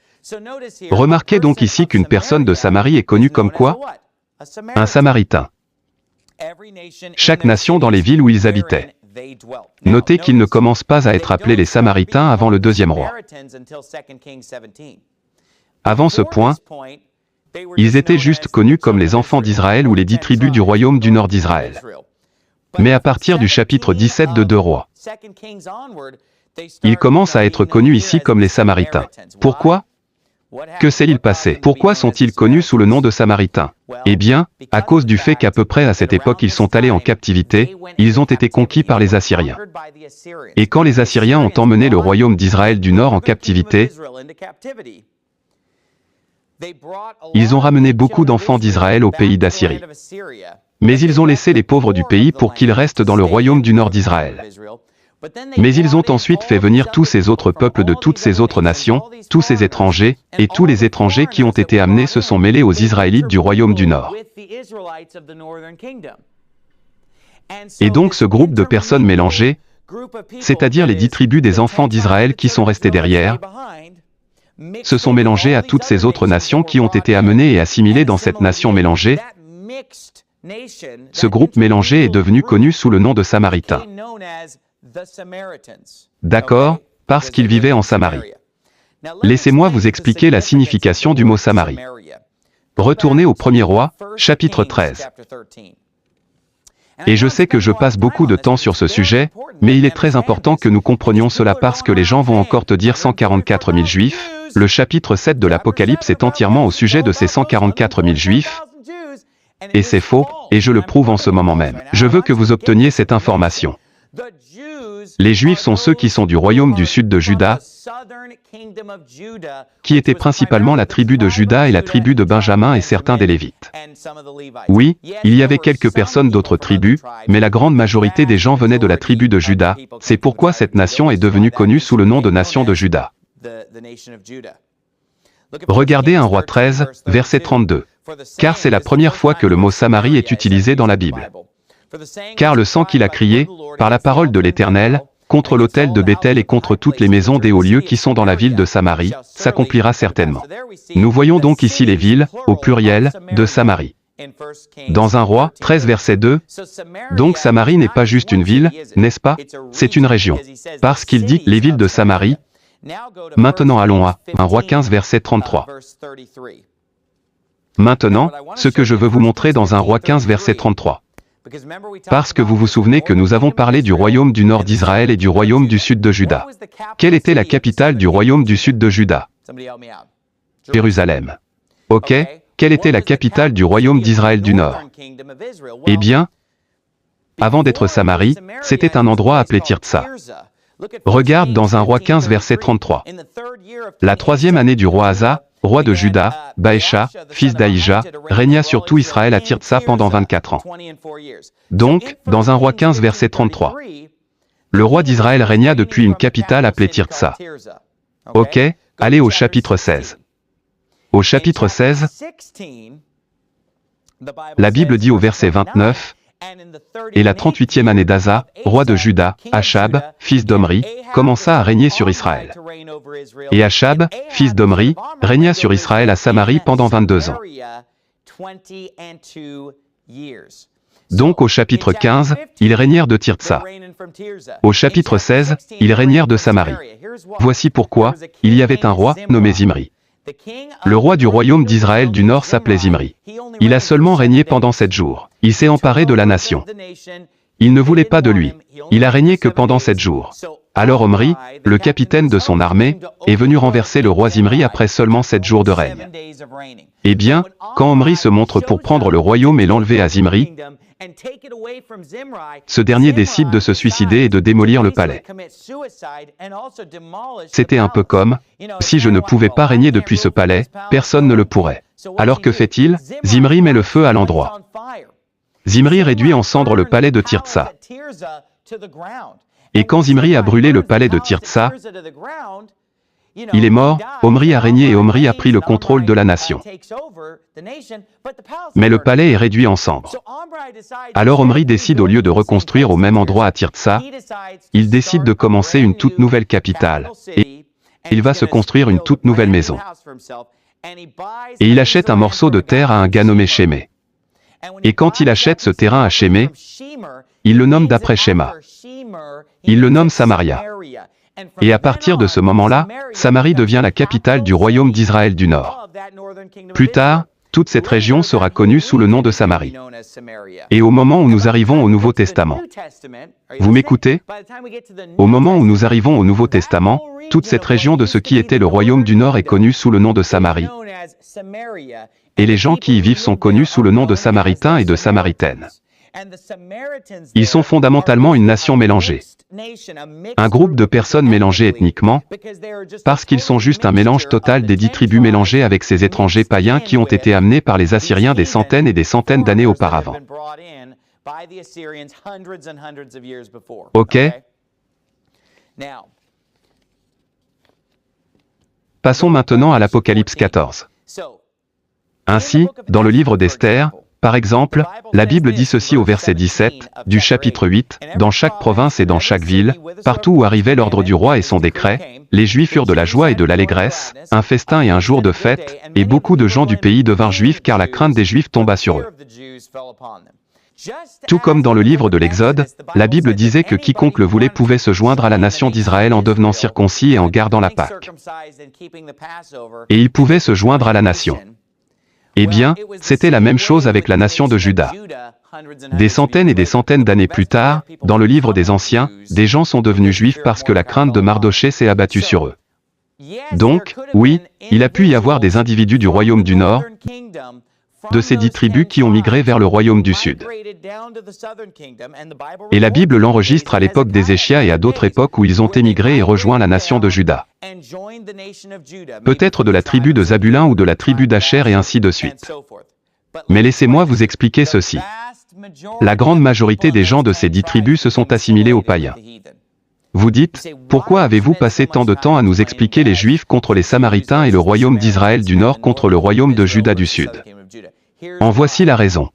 Remarquez donc ici qu'une personne de Samarie est connue comme quoi? Un Samaritain. Chaque nation dans les villes où ils habitaient. Notez qu'ils ne commencent pas à être appelés les Samaritains avant le 2e roi. Avant ce point, ils étaient juste connus comme les enfants d'Israël ou les 10 tribus du royaume du nord d'Israël. Mais à partir du chapitre 17 de 2 Rois, ils commencent à être connus ici comme les Samaritains. Pourquoi? Que s'est-il passé? Pourquoi sont-ils connus sous le nom de Samaritains? Eh bien, à cause du fait qu'à peu près à cette époque ils sont allés en captivité, ils ont été conquis par les Assyriens. Et quand les Assyriens ont emmené le royaume d'Israël du nord en captivité, ils ont ramené beaucoup d'enfants d'Israël au pays d'Assyrie. Mais ils ont laissé les pauvres du pays pour qu'ils restent dans le royaume du nord d'Israël. Mais ils ont ensuite fait venir tous ces autres peuples de toutes ces autres nations, tous ces étrangers, et tous les étrangers qui ont été amenés se sont mêlés aux Israélites du royaume du nord. Et donc ce groupe de personnes mélangées, c'est-à-dire les 10 tribus des enfants d'Israël qui sont restés derrière, se sont mélangés à toutes ces autres nations qui ont été amenées et assimilées dans cette nation mélangée. Ce groupe mélangé est devenu connu sous le nom de Samaritains. D'accord, parce qu'ils vivaient en Samarie. Laissez-moi vous expliquer la signification du mot Samarie. Retournez au 1er Roi, chapitre 13. Et je sais que je passe beaucoup de temps sur ce sujet, mais il est très important que nous comprenions cela parce que les gens vont encore te dire 144 000 Juifs. Le chapitre 7 de l'Apocalypse est entièrement au sujet de ces 144 000 Juifs. Et c'est faux, et je le prouve en ce moment même. Je veux que vous obteniez cette information. Les Juifs sont ceux qui sont du royaume du sud de Juda, qui était principalement la tribu de Juda et la tribu de Benjamin et certains des Lévites. Oui, il y avait quelques personnes d'autres tribus, mais la grande majorité des gens venaient de la tribu de Juda. C'est pourquoi cette nation est devenue connue sous le nom de nation de Juda. Regardez 1 Roi 13, verset 32. Car c'est la première fois que le mot Samarie est utilisé dans la Bible. Car le sang qu'il a crié, par la parole de l'Éternel, contre l'autel de Béthel et contre toutes les maisons des hauts lieux qui sont dans la ville de Samarie, s'accomplira certainement. Nous voyons donc ici les villes, au pluriel, de Samarie. Dans 1 Roi 13 verset 2, donc Samarie n'est pas juste une ville, n'est-ce pas? C'est une région. Parce qu'il dit, les villes de Samarie. Maintenant allons à 1 Roi 15 verset 33. Maintenant, ce que je veux vous montrer dans 1 Roi 15 verset 33. Parce que vous vous souvenez que nous avons parlé du royaume du nord d'Israël et du royaume du sud de Juda. Quelle était la capitale du royaume du sud de Juda? Jérusalem. Ok, quelle était la capitale du royaume d'Israël du nord? Eh bien, avant d'être Samarie, c'était un endroit appelé Tirtsa. Regarde dans 1 Roi 15 verset 33. La 3e année du roi Asa, roi de Juda, Baécha, fils d'Aïja, régna sur tout Israël à Tirtsa pendant 24 ans. Donc, dans 1 Roi 15 verset 33, le roi d'Israël régna depuis une capitale appelée Tirtsa. Ok, allez au chapitre 16. Au chapitre 16, la Bible dit au verset 29, et la 38e année d'Asa, roi de Juda, Achab, fils d'Omri, commença à régner sur Israël. Et Achab, fils d'Omri, régna sur Israël à Samarie pendant 22 ans. Donc au chapitre 15, ils régnèrent de Tirtsa. Au chapitre 16, ils régnèrent de Samarie. Voici pourquoi, il y avait un roi, nommé Zimri. Le roi du royaume d'Israël du nord s'appelait Zimri. Il a seulement régné pendant 7 jours. Il s'est emparé de la nation. Il ne voulait pas de lui. Il a régné que pendant 7 jours. Alors Omri, le capitaine de son armée, est venu renverser le roi Zimri après seulement 7 jours de règne. Eh bien, quand Omri se montre pour prendre le royaume et l'enlever à Zimri, ce dernier décide de se suicider et de démolir le palais. C'était un peu comme, si je ne pouvais pas régner depuis ce palais, personne ne le pourrait. Alors que fait-il? Zimri met le feu à l'endroit. Zimri réduit en cendres le palais de Tirtsa. Et quand Zimri a brûlé le palais de Tirtsa, il est mort, Omri a régné et Omri a pris le contrôle de la nation. Mais le palais est réduit en cendres. Alors Omri décide au lieu de reconstruire au même endroit à Tirtsa, il décide de commencer une toute nouvelle capitale, et il va se construire une toute nouvelle maison. Et il achète un morceau de terre à un gars nommé Shémé. Et quand il achète ce terrain à Shémé, il le nomme d'après Shéma. Il le nomme Samaria. Et à partir de ce moment-là, Samarie devient la capitale du royaume d'Israël du Nord. Plus tard, toute cette région sera connue sous le nom de Samarie. Et au moment où nous arrivons au Nouveau Testament, vous m'écoutez? Au moment où nous arrivons au Nouveau Testament, toute cette région de ce qui était le royaume du Nord est connue sous le nom de Samarie. Et les gens qui y vivent sont connus sous le nom de Samaritains et de Samaritaines. Ils sont fondamentalement une nation mélangée. Un groupe de personnes mélangées ethniquement, parce qu'ils sont juste un mélange total des 10 tribus mélangées avec ces étrangers païens qui ont été amenés par les Assyriens des centaines et des centaines d'années auparavant. Ok? Passons maintenant à l'Apocalypse 14. Ainsi, dans le livre d'Esther, Par exemple, la Bible dit ceci au verset 17, du chapitre 8, « Dans chaque province et dans chaque ville, partout où arrivait l'ordre du roi et son décret, les Juifs eurent de la joie et de l'allégresse, un festin et un jour de fête, et beaucoup de gens du pays devinrent Juifs car la crainte des Juifs tomba sur eux. » Tout comme dans le livre de l'Exode, la Bible disait que quiconque le voulait pouvait se joindre à la nation d'Israël en devenant circoncis et en gardant la Pâque. Et il pouvait se joindre à la nation. Eh bien, c'était la même chose avec la nation de Juda. Des centaines et des centaines d'années plus tard, dans le livre des Anciens, des gens sont devenus juifs parce que la crainte de Mardochée s'est abattue sur eux. Donc, oui, il a pu y avoir des individus du royaume du Nord, de ces 10 tribus qui ont migré vers le royaume du Sud. Et la Bible l'enregistre à l'époque d'Ézéchias et à d'autres époques où ils ont émigré et rejoint la nation de Juda. Peut-être de la tribu de Zabulun ou de la tribu d'Asher et ainsi de suite. Mais laissez-moi vous expliquer ceci. La grande majorité des gens de ces 10 tribus se sont assimilés aux païens. Vous dites, pourquoi avez-vous passé tant de temps à nous expliquer les Juifs contre les Samaritains et le royaume d'Israël du Nord contre le royaume de Juda du Sud? En voici la raison.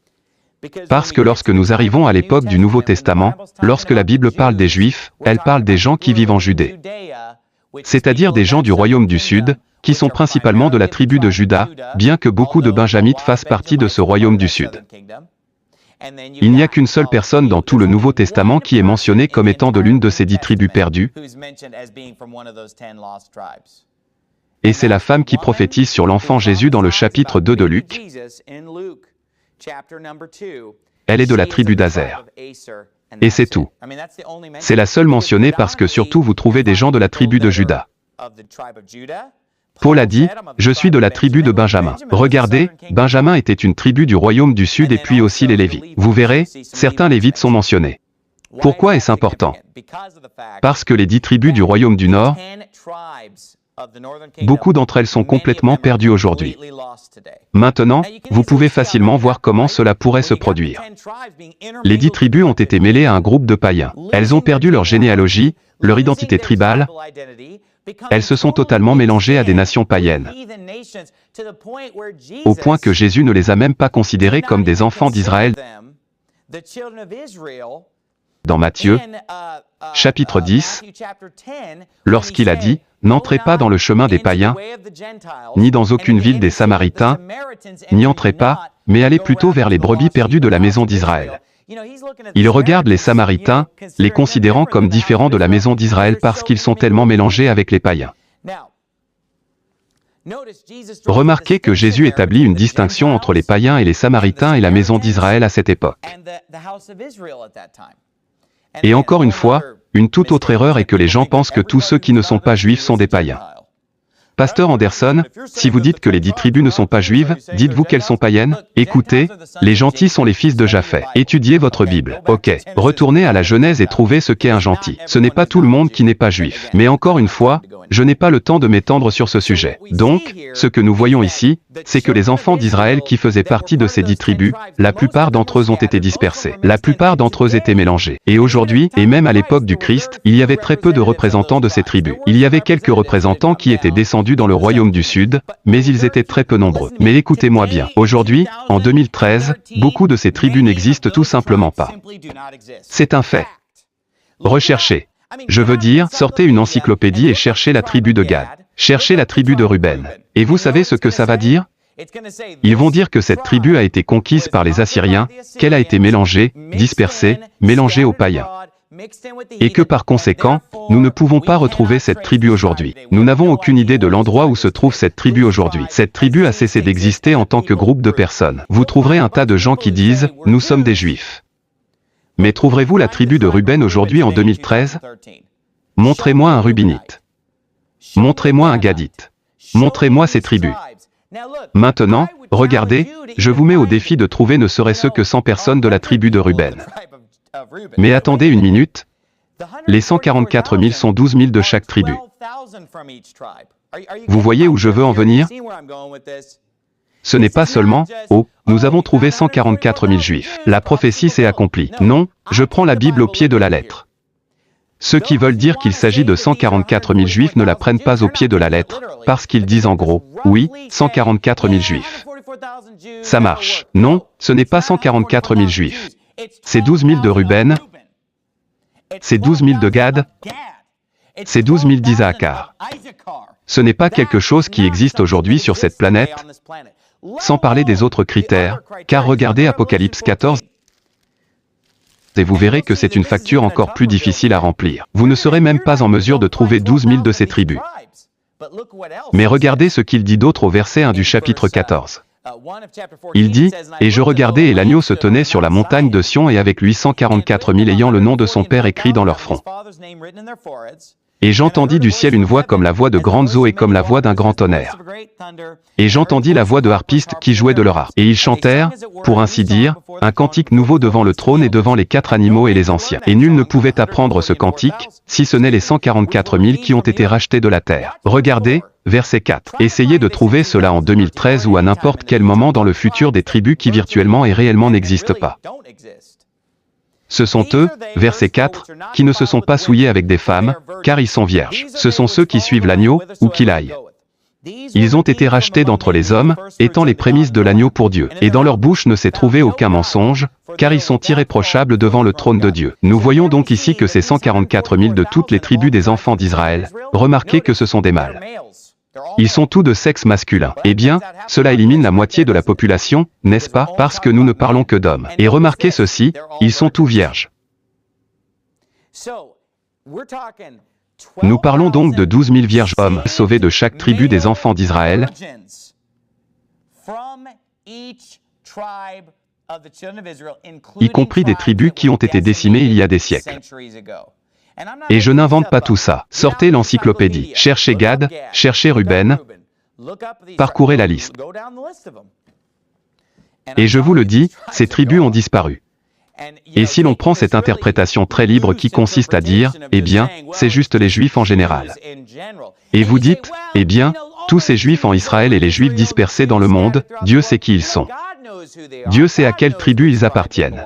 Parce que lorsque nous arrivons à l'époque du Nouveau Testament, lorsque la Bible parle des Juifs, elle parle des gens qui vivent en Judée. C'est-à-dire des gens du royaume du Sud, qui sont principalement de la tribu de Juda, bien que beaucoup de Benjamites fassent partie de ce royaume du Sud. Il n'y a qu'une seule personne dans tout le Nouveau Testament qui est mentionnée comme étant de l'une de ces 10 tribus perdues, et c'est la femme qui prophétise sur l'enfant Jésus dans le chapitre 2 de Luc. Elle est de la tribu d'Azer. Et c'est tout. C'est la seule mentionnée parce que surtout vous trouvez des gens de la tribu de Juda. Paul a dit, « Je suis de la tribu de Benjamin. » Regardez, Benjamin était une tribu du royaume du Sud et puis aussi les Lévites. Vous verrez, certains Lévites sont mentionnés. Pourquoi est-ce important? Parce que les 10 tribus du royaume du Nord, beaucoup d'entre elles sont complètement perdues aujourd'hui. Maintenant, vous pouvez facilement voir comment cela pourrait se produire. Les 10 tribus ont été mêlées à un groupe de païens. Elles ont perdu leur généalogie, leur identité tribale. Elles se sont totalement mélangées à des nations païennes, au point que Jésus ne les a même pas considérées comme des enfants d'Israël. Dans Matthieu, chapitre 10, lorsqu'il a dit, « N'entrez pas dans le chemin des païens, ni dans aucune ville des Samaritains, n'y entrez pas, mais allez plutôt vers les brebis perdues de la maison d'Israël. » Il regarde les Samaritains, les considérant comme différents de la maison d'Israël parce qu'ils sont tellement mélangés avec les païens. Remarquez que Jésus établit une distinction entre les païens et les Samaritains et la maison d'Israël à cette époque. Et encore une fois, une toute autre erreur est que les gens pensent que tous ceux qui ne sont pas juifs sont des païens. Pasteur Anderson, si vous dites que les 10 tribus ne sont pas juives, dites-vous qu'elles sont païennes? Écoutez, les gentils sont les fils de Japhet. Étudiez votre Bible. Ok, retournez à la Genèse et trouvez ce qu'est un gentil. Ce n'est pas tout le monde qui n'est pas juif. Mais encore une fois, je n'ai pas le temps de m'étendre sur ce sujet. Donc, ce que nous voyons ici, c'est que les enfants d'Israël qui faisaient partie de ces 10 tribus, la plupart d'entre eux ont été dispersés. La plupart d'entre eux étaient mélangés. Et aujourd'hui, et même à l'époque du Christ, il y avait très peu de représentants de ces tribus. Il y avait quelques représentants qui étaient descendus dans le royaume du Sud, mais ils étaient très peu nombreux. Mais écoutez-moi bien. Aujourd'hui, en 2013, beaucoup de ces tribus n'existent tout simplement pas. C'est un fait. Recherchez. Je veux dire, sortez une encyclopédie et cherchez la tribu de Gad. Cherchez la tribu de Ruben. Et vous savez ce que ça va dire? Ils vont dire que cette tribu a été conquise par les Assyriens, qu'elle a été mélangée, dispersée, mélangée aux païens. Et que par conséquent, nous ne pouvons pas retrouver cette tribu aujourd'hui. Nous n'avons aucune idée de l'endroit où se trouve cette tribu aujourd'hui. Cette tribu a cessé d'exister en tant que groupe de personnes. Vous trouverez un tas de gens qui disent « Nous sommes des Juifs ». Mais trouverez-vous la tribu de Ruben aujourd'hui en 2013? Montrez-moi un Rubinite. Montrez-moi un Gadite. Montrez-moi ces tribus. Maintenant, regardez, je vous mets au défi de trouver ne serait-ce que 100 personnes de la tribu de Ruben. Mais attendez une minute, les 144 000 sont 12 000 de chaque tribu. Vous voyez où je veux en venir? Ce n'est pas seulement « Oh, nous avons trouvé 144 000 juifs. La prophétie s'est accomplie. » Non, je prends la Bible au pied de la lettre. Ceux qui veulent dire qu'il s'agit de 144 000 juifs ne la prennent pas au pied de la lettre, parce qu'ils disent en gros « Oui, 144 000 juifs. » Ça marche. Non, ce n'est pas 144 000 Juifs. C'est 12 000 de Ruben, c'est 12 000 de Gad, c'est 12 000 d'Isaacar. Ce n'est pas quelque chose qui existe aujourd'hui sur cette planète, sans parler des autres critères, car regardez Apocalypse 14 et vous verrez que c'est une facture encore plus difficile à remplir. Vous ne serez même pas en mesure de trouver 12 000 de ces tribus. Mais regardez ce qu'il dit d'autre au verset 1 du chapitre 14. Il dit, « Et je regardais et l'agneau se tenait sur la montagne de Sion et avec lui 144 000 ayant le nom de son père écrit dans leur front. Et j'entendis du ciel une voix comme la voix de grandes eaux et comme la voix d'un grand tonnerre. Et j'entendis la voix de harpistes qui jouaient de leur harpe. Et ils chantèrent, pour ainsi dire, un cantique nouveau devant le trône et devant les 4 animaux et les anciens. Et nul ne pouvait apprendre ce cantique, si ce n'est les 144 000 qui ont été rachetés de la terre. » Regardez, verset 4. Essayez de trouver cela en 2013 ou à n'importe quel moment dans le futur des tribus qui virtuellement et réellement n'existent pas. Ce sont eux, verset 4, qui ne se sont pas souillés avec des femmes, car ils sont vierges. Ce sont ceux qui suivent l'agneau, où qu'il aille. Ils ont été rachetés d'entre les hommes, étant les prémices de l'agneau pour Dieu. Et dans leur bouche ne s'est trouvé aucun mensonge, car ils sont irréprochables devant le trône de Dieu. Nous voyons donc ici que ces 144 000 de toutes les tribus des enfants d'Israël, remarquez que ce sont des mâles. Ils sont tous de sexe masculin. Eh bien, cela élimine la moitié de la population, n'est-ce pas? Parce que nous ne parlons que d'hommes. Et remarquez ceci, ils sont tous vierges. Nous parlons donc de 12 000 vierges hommes sauvés de chaque tribu des enfants d'Israël, y compris des tribus qui ont été décimées il y a des siècles. Et je n'invente pas tout ça. Sortez l'encyclopédie. Cherchez Gad, cherchez Ruben, parcourez la liste. Et je vous le dis, ces tribus ont disparu. Et si l'on prend cette interprétation très libre qui consiste à dire, eh bien, c'est juste les Juifs en général. Et vous dites, eh bien, tous ces Juifs en Israël et les Juifs dispersés dans le monde, Dieu sait qui ils sont. Dieu sait à quelle tribu ils appartiennent.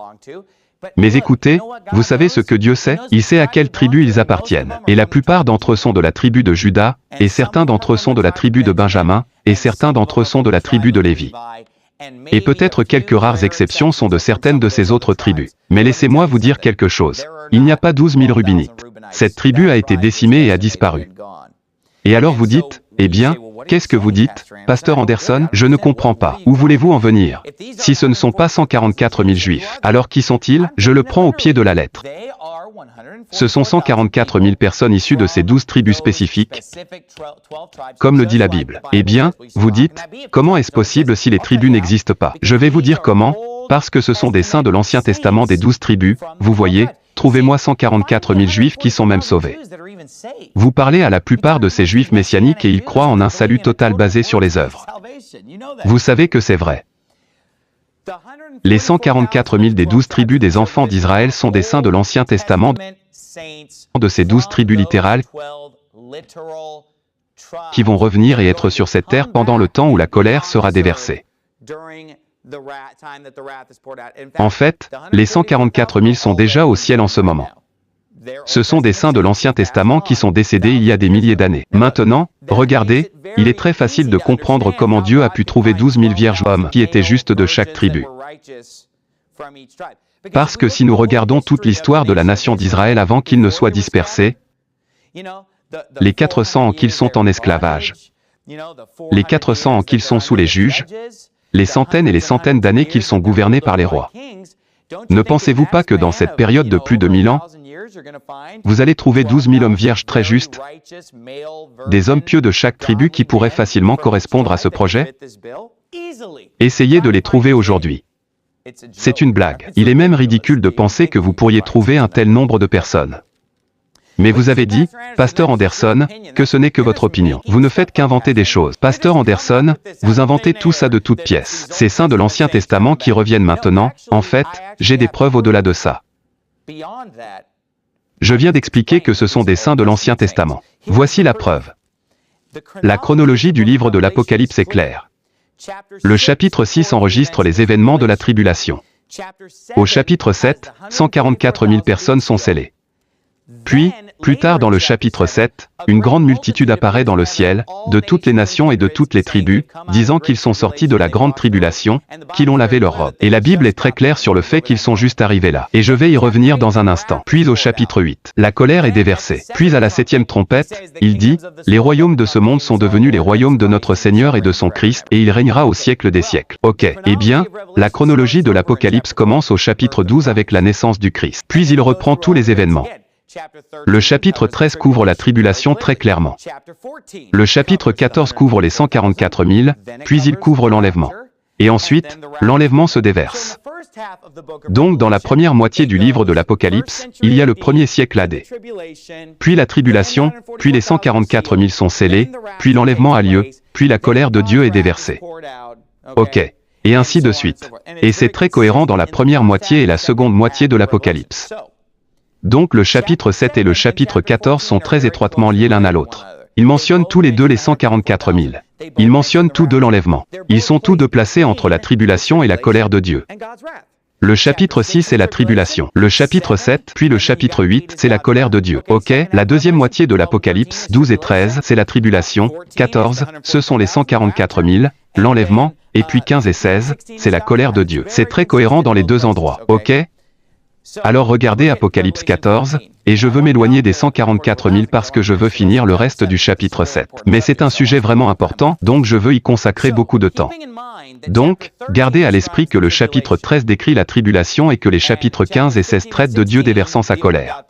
Mais écoutez, vous savez ce que Dieu sait? Il sait à quelle tribu ils appartiennent. Et la plupart d'entre eux sont de la tribu de Juda, et certains d'entre eux sont de la tribu de Benjamin, et certains d'entre eux sont de la tribu de Lévi. Et peut-être quelques rares exceptions sont de certaines de ces autres tribus. Mais laissez-moi vous dire quelque chose. Il n'y a pas 12 000 Rubinites. Cette tribu a été décimée et a disparu. Et alors vous dites, eh bien, qu'est-ce que vous dites, Pasteur Anderson? Je ne comprends pas. Où voulez-vous en venir? Si ce ne sont pas 144 000 Juifs, alors qui sont-ils? Je le prends au pied de la lettre. Ce sont 144 000 personnes issues de ces 12 tribus spécifiques, comme le dit la Bible. Eh bien, vous dites, comment est-ce possible si les tribus n'existent pas? Je vais vous dire comment, parce que ce sont des saints de l'Ancien Testament des 12 tribus, vous voyez, trouvez-moi 144 000 Juifs qui sont même sauvés. Vous parlez à la plupart de ces Juifs messianiques et ils croient en un salut total basé sur les œuvres. Vous savez que c'est vrai. Les 144 000 des 12 tribus des enfants d'Israël sont des saints de l'Ancien Testament, de ces 12 tribus littérales qui vont revenir et être sur cette terre pendant le temps où la colère sera déversée. En fait, les 144 000 sont déjà au ciel en ce moment. Ce sont des saints de l'Ancien Testament qui sont décédés il y a des milliers d'années. Maintenant, regardez, il est très facile de comprendre comment Dieu a pu trouver 12 000 vierges hommes qui étaient justes de chaque tribu. Parce que si nous regardons toute l'histoire de la nation d'Israël avant qu'ils ne soient dispersés, les 400 ans qu'ils sont en esclavage, les 400 ans qu'ils sont sous les juges, les centaines et les centaines d'années qu'ils sont gouvernés par les rois. Ne pensez-vous pas que dans cette période de plus de 1000 ans, vous allez trouver 12 000 hommes vierges très justes, des hommes pieux de chaque tribu qui pourraient facilement correspondre à ce projet? Essayez de les trouver aujourd'hui. C'est une blague. Il est même ridicule de penser que vous pourriez trouver un tel nombre de personnes. Mais vous avez dit, Pasteur Anderson, que ce n'est que votre opinion. Vous ne faites qu'inventer des choses. Pasteur Anderson, vous inventez tout ça de toutes pièces. Ces saints de l'Ancien Testament qui reviennent maintenant, en fait, j'ai des preuves au-delà de ça. Je viens d'expliquer que ce sont des saints de l'Ancien Testament. Voici la preuve. La chronologie du livre de l'Apocalypse est claire. Le chapitre 6 enregistre les événements de la tribulation. Au chapitre 7, 144 000 personnes sont scellées. Puis, plus tard dans le chapitre 7, une grande multitude apparaît dans le ciel, de toutes les nations et de toutes les tribus, disant qu'ils sont sortis de la grande tribulation, qu'ils ont lavé leurs robes. Et la Bible est très claire sur le fait qu'ils sont juste arrivés là. Et je vais y revenir dans un instant. Puis au chapitre 8, la colère est déversée. Puis à la 7e trompette, il dit, « Les royaumes de ce monde sont devenus les royaumes de notre Seigneur et de son Christ, et il régnera au siècle des siècles. » Ok, eh bien, la chronologie de l'Apocalypse commence au chapitre 12 avec la naissance du Christ. Puis il reprend tous les événements. Le chapitre 13 couvre la tribulation très clairement. Le chapitre 14 couvre les 144 000, puis il couvre l'enlèvement. Et ensuite, l'enlèvement se déverse. Donc dans la première moitié du livre de l'Apocalypse, il y a le premier siècle AD. Puis la tribulation, puis les 144 000 sont scellés, puis l'enlèvement a lieu, puis la colère de Dieu est déversée. Ok. Et ainsi de suite. Et c'est très cohérent dans la première moitié et la seconde moitié de l'Apocalypse. Donc le chapitre 7 et le chapitre 14 sont très étroitement liés l'un à l'autre. Ils mentionnent tous les deux les 144 000. Ils mentionnent tous deux l'enlèvement. Ils sont tous deux placés entre la tribulation et la colère de Dieu. Le chapitre 6 est la tribulation. Le chapitre 7, puis le chapitre 8, c'est la colère de Dieu. Ok, la deuxième moitié de l'Apocalypse, 12 et 13, c'est la tribulation, 14, ce sont les 144 000, l'enlèvement, et puis 15 et 16, c'est la colère de Dieu. C'est très cohérent dans les deux endroits. Ok? Alors regardez Apocalypse 14, et je veux m'éloigner des 144 000 parce que je veux finir le reste du chapitre 7. Mais c'est un sujet vraiment important, donc je veux y consacrer beaucoup de temps. Donc, gardez à l'esprit que le chapitre 13 décrit la tribulation et que les chapitres 15 et 16 traitent de Dieu déversant sa colère.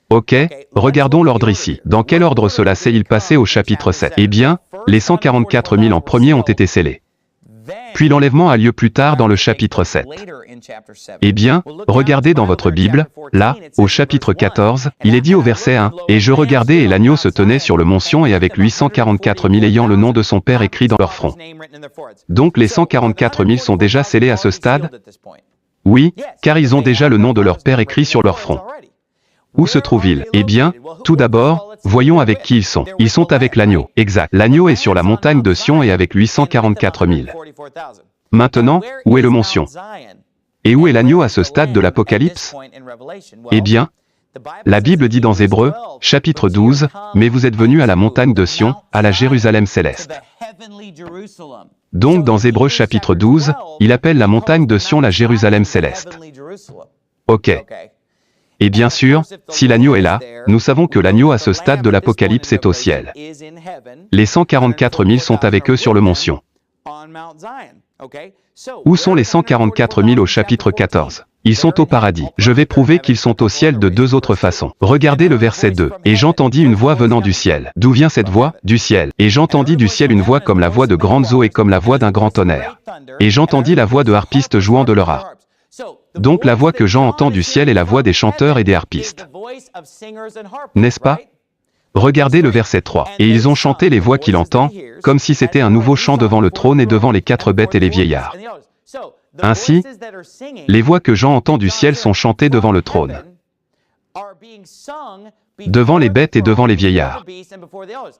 Ok, regardons l'ordre ici. Dans quel ordre cela s'est-il passé au chapitre 7? Eh bien, les 144 000 en premier ont été scellés. Puis l'enlèvement a lieu plus tard dans le chapitre 7. Eh bien, regardez dans votre Bible, là, au chapitre 14, il est dit au verset 1, « Et je regardais et l'agneau se tenait sur le mont Sion et avec lui 144 000 ayant le nom de son Père écrit dans leur front. » Donc les 144 000 sont déjà scellés à ce stade? Oui, car ils ont déjà le nom de leur Père écrit sur leur front. Où se trouvent-ils? Eh bien, tout d'abord, voyons avec qui ils sont. Ils sont avec l'agneau. Exact. L'agneau est sur la montagne de Sion et avec lui 144 000. Maintenant, où est le mont Sion? Et où est l'agneau à ce stade de l'Apocalypse? Eh bien, la Bible dit dans Hébreux, chapitre 12, « Mais vous êtes venus à la montagne de Sion, à la Jérusalem céleste. » Donc dans Hébreux chapitre 12, il appelle la montagne de Sion la Jérusalem céleste. Ok. Et bien sûr, si l'agneau est là, nous savons que l'agneau à ce stade de l'Apocalypse est au ciel. Les 144 000 sont avec eux sur le mont Sion. Où sont les 144 000 au chapitre 14? Ils sont au paradis. Je vais prouver qu'ils sont au ciel de deux autres façons. Regardez le verset 2. « Et j'entendis une voix venant du ciel. » D'où vient cette voix? Du ciel. « Et j'entendis du ciel une voix comme la voix de grandes eaux et comme la voix d'un grand tonnerre. Et j'entendis la voix de harpistes jouant de leur harpe. » Donc la voix que Jean entend du ciel est la voix des chanteurs et des harpistes. N'est-ce pas? Regardez le verset 3. « Et ils ont chanté les voix qu'il entend, comme si c'était un nouveau chant devant le trône et devant les quatre bêtes et les vieillards. » Ainsi, les voix que Jean entend du ciel sont chantées devant le trône, devant les bêtes et devant les vieillards.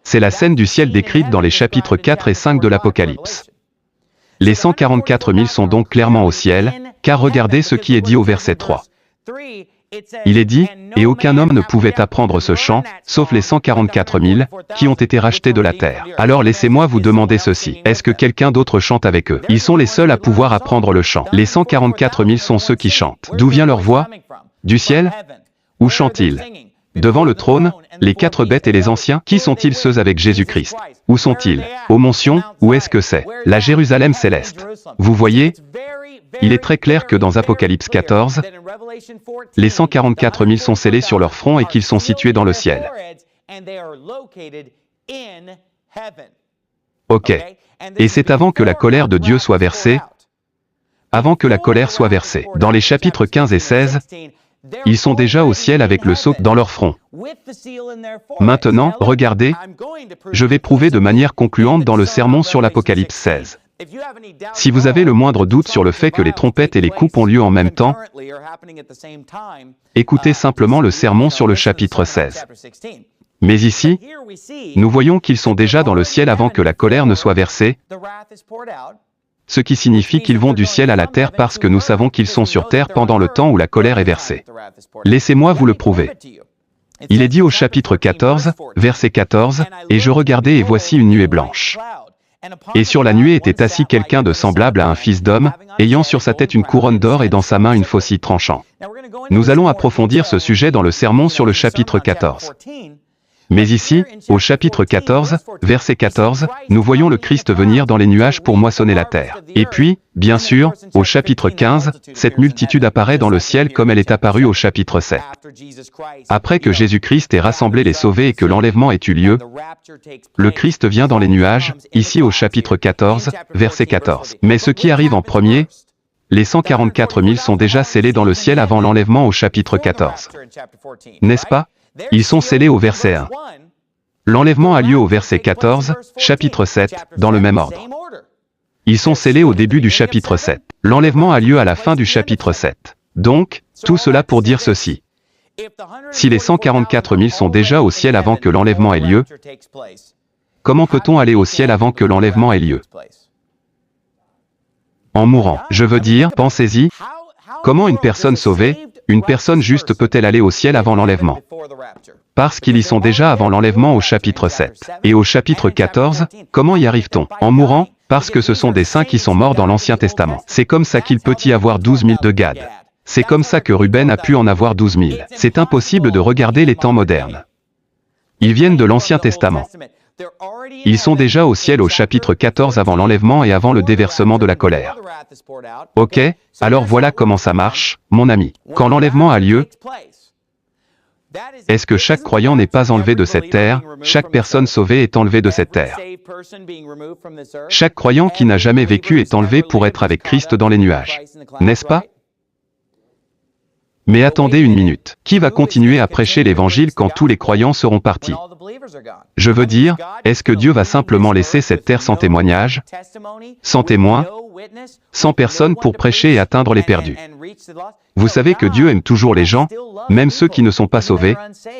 C'est la scène du ciel décrite dans les chapitres 4 et 5 de l'Apocalypse. Les 144 000 sont donc clairement au ciel, car regardez ce qui est dit au verset 3. Il est dit, « Et aucun homme ne pouvait apprendre ce chant, sauf les 144 000, qui ont été rachetés de la terre. » Alors laissez-moi vous demander ceci. Est-ce que quelqu'un d'autre chante avec eux? Ils sont les seuls à pouvoir apprendre le chant. Les 144 000 sont ceux qui chantent. D'où vient leur voix? Du ciel? Où chantent-ils? Devant le trône, les quatre bêtes et les anciens? Qui sont-ils ceux avec Jésus-Christ? Où sont-ils? Au mont Sion? Où est-ce que c'est? La Jérusalem céleste. Vous voyez? Il est très clair que dans Apocalypse 14, les 144 000 sont scellés sur leur front et qu'ils sont situés dans le ciel. Ok. Et c'est avant que la colère de Dieu soit versée. Avant que la colère soit versée. Dans les chapitres 15 et 16, ils sont déjà au ciel avec le sceau dans leur front. Maintenant, regardez, je vais prouver de manière concluante dans le sermon sur l'Apocalypse 16. Si vous avez le moindre doute sur le fait que les trompettes et les coupes ont lieu en même temps, écoutez simplement le sermon sur le chapitre 16. Mais ici, nous voyons qu'ils sont déjà dans le ciel avant que la colère ne soit versée. ce qui signifie qu'ils vont du ciel à la terre parce que nous savons qu'ils sont sur terre pendant le temps où la colère est versée. Laissez-moi vous le prouver. Il est dit au chapitre 14, verset 14, « Et je regardai et voici une nuée blanche. Et sur la nuée était assis quelqu'un de semblable à un fils d'homme, ayant sur sa tête une couronne d'or et dans sa main une faucille tranchant. » Nous allons approfondir ce sujet dans le sermon sur le chapitre 14. Mais ici, au chapitre 14, verset 14, nous voyons le Christ venir dans les nuages pour moissonner la terre. Et puis, bien sûr, au chapitre 15, cette multitude apparaît dans le ciel comme elle est apparue au chapitre 7. Après que Jésus-Christ ait rassemblé les sauvés et que l'enlèvement ait eu lieu, le Christ vient dans les nuages, ici au chapitre 14, verset 14. Mais ce qui arrive en premier, les 144 000 sont déjà scellés dans le ciel avant l'enlèvement au chapitre 14. N'est-ce pas? Ils sont scellés au verset 1. L'enlèvement a lieu au verset 14, chapitre 7, dans le même ordre. Ils sont scellés au début du chapitre 7. L'enlèvement a lieu à la fin du chapitre 7. Donc, tout cela pour dire ceci. Si les 144 000 sont déjà au ciel avant que l'enlèvement ait lieu, comment peut-on aller au ciel avant que l'enlèvement ait lieu? En mourant. Je veux dire, pensez-y, comment une personne sauvée, une personne juste peut-elle aller au ciel avant l'enlèvement? Parce qu'ils y sont déjà avant l'enlèvement au chapitre 7. Et au chapitre 14, comment y arrive-t-on? En mourant, parce que ce sont des saints qui sont morts dans l'Ancien Testament. C'est comme ça qu'il peut y avoir 12 000 de Gad. C'est comme ça que Ruben a pu en avoir 12 000. C'est impossible de regarder les temps modernes. Ils viennent de l'Ancien Testament. Ils sont déjà au ciel au chapitre 14 avant l'enlèvement et avant le déversement de la colère. Ok, alors voilà comment ça marche, mon ami. Quand l'enlèvement a lieu, est-ce que chaque croyant n'est pas enlevé de cette terre, chaque personne sauvée est enlevée de cette terre? Chaque croyant qui n'a jamais vécu est enlevé pour être avec Christ dans les nuages. N'est-ce pas? Mais attendez une minute. Qui va continuer à prêcher l'évangile quand tous les croyants seront partis? Je veux dire, est-ce que Dieu va simplement laisser cette terre sans témoignage, sans témoins, sans personne pour prêcher et atteindre les perdus? Vous savez que Dieu aime toujours les gens, même ceux qui ne sont pas sauvés.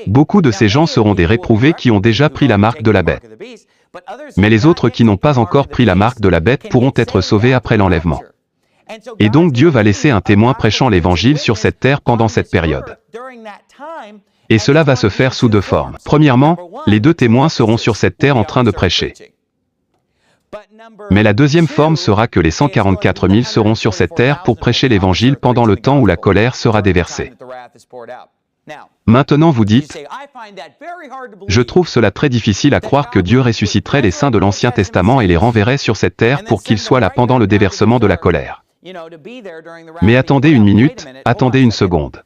Beaucoup de ces gens seront des réprouvés qui ont déjà pris la marque de la bête. Mais les autres qui n'ont pas encore pris la marque de la bête pourront être sauvés après l'enlèvement. Et donc Dieu va laisser un témoin prêchant l'évangile sur cette terre pendant cette période. Et cela va se faire sous deux formes. Premièrement, les deux témoins seront sur cette terre en train de prêcher. Mais la deuxième forme sera que les 144 000 seront sur cette terre pour prêcher l'évangile pendant le temps où la colère sera déversée. Maintenant vous dites, je trouve cela très difficile à croire que Dieu ressusciterait les saints de l'Ancien Testament et les renverrait sur cette terre pour qu'ils soient là pendant le déversement de la colère. Mais attendez une minute, attendez une seconde.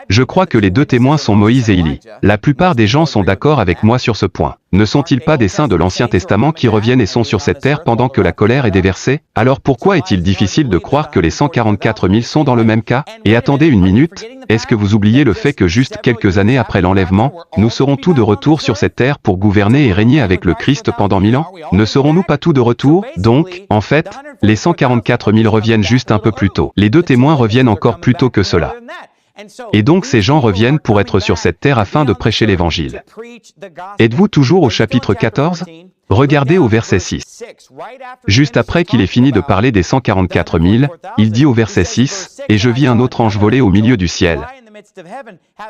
Je crois que les deux témoins sont Moïse et Élie. La plupart des gens sont d'accord avec moi sur ce point. Ne sont-ils pas des saints de l'Ancien Testament qui reviennent et sont sur cette terre pendant que la colère est déversée? Alors pourquoi est-il difficile de croire que les 144 000 sont dans le même cas? Et attendez une minute, est-ce que vous oubliez le fait que juste quelques années après l'enlèvement, nous serons tous de retour sur cette terre pour gouverner et régner avec le Christ pendant 1000 ans? Ne serons-nous pas tous de retour? Donc, en fait, les 144 000 reviennent juste un peu plus tôt. Les deux témoins reviennent encore plus tôt que cela. Et donc ces gens reviennent pour être sur cette terre afin de prêcher l'évangile. Êtes-vous toujours au chapitre 14? Regardez au verset 6. Juste après qu'il ait fini de parler des 144 000, il dit au verset 6, « Et je vis un autre ange voler au milieu du ciel,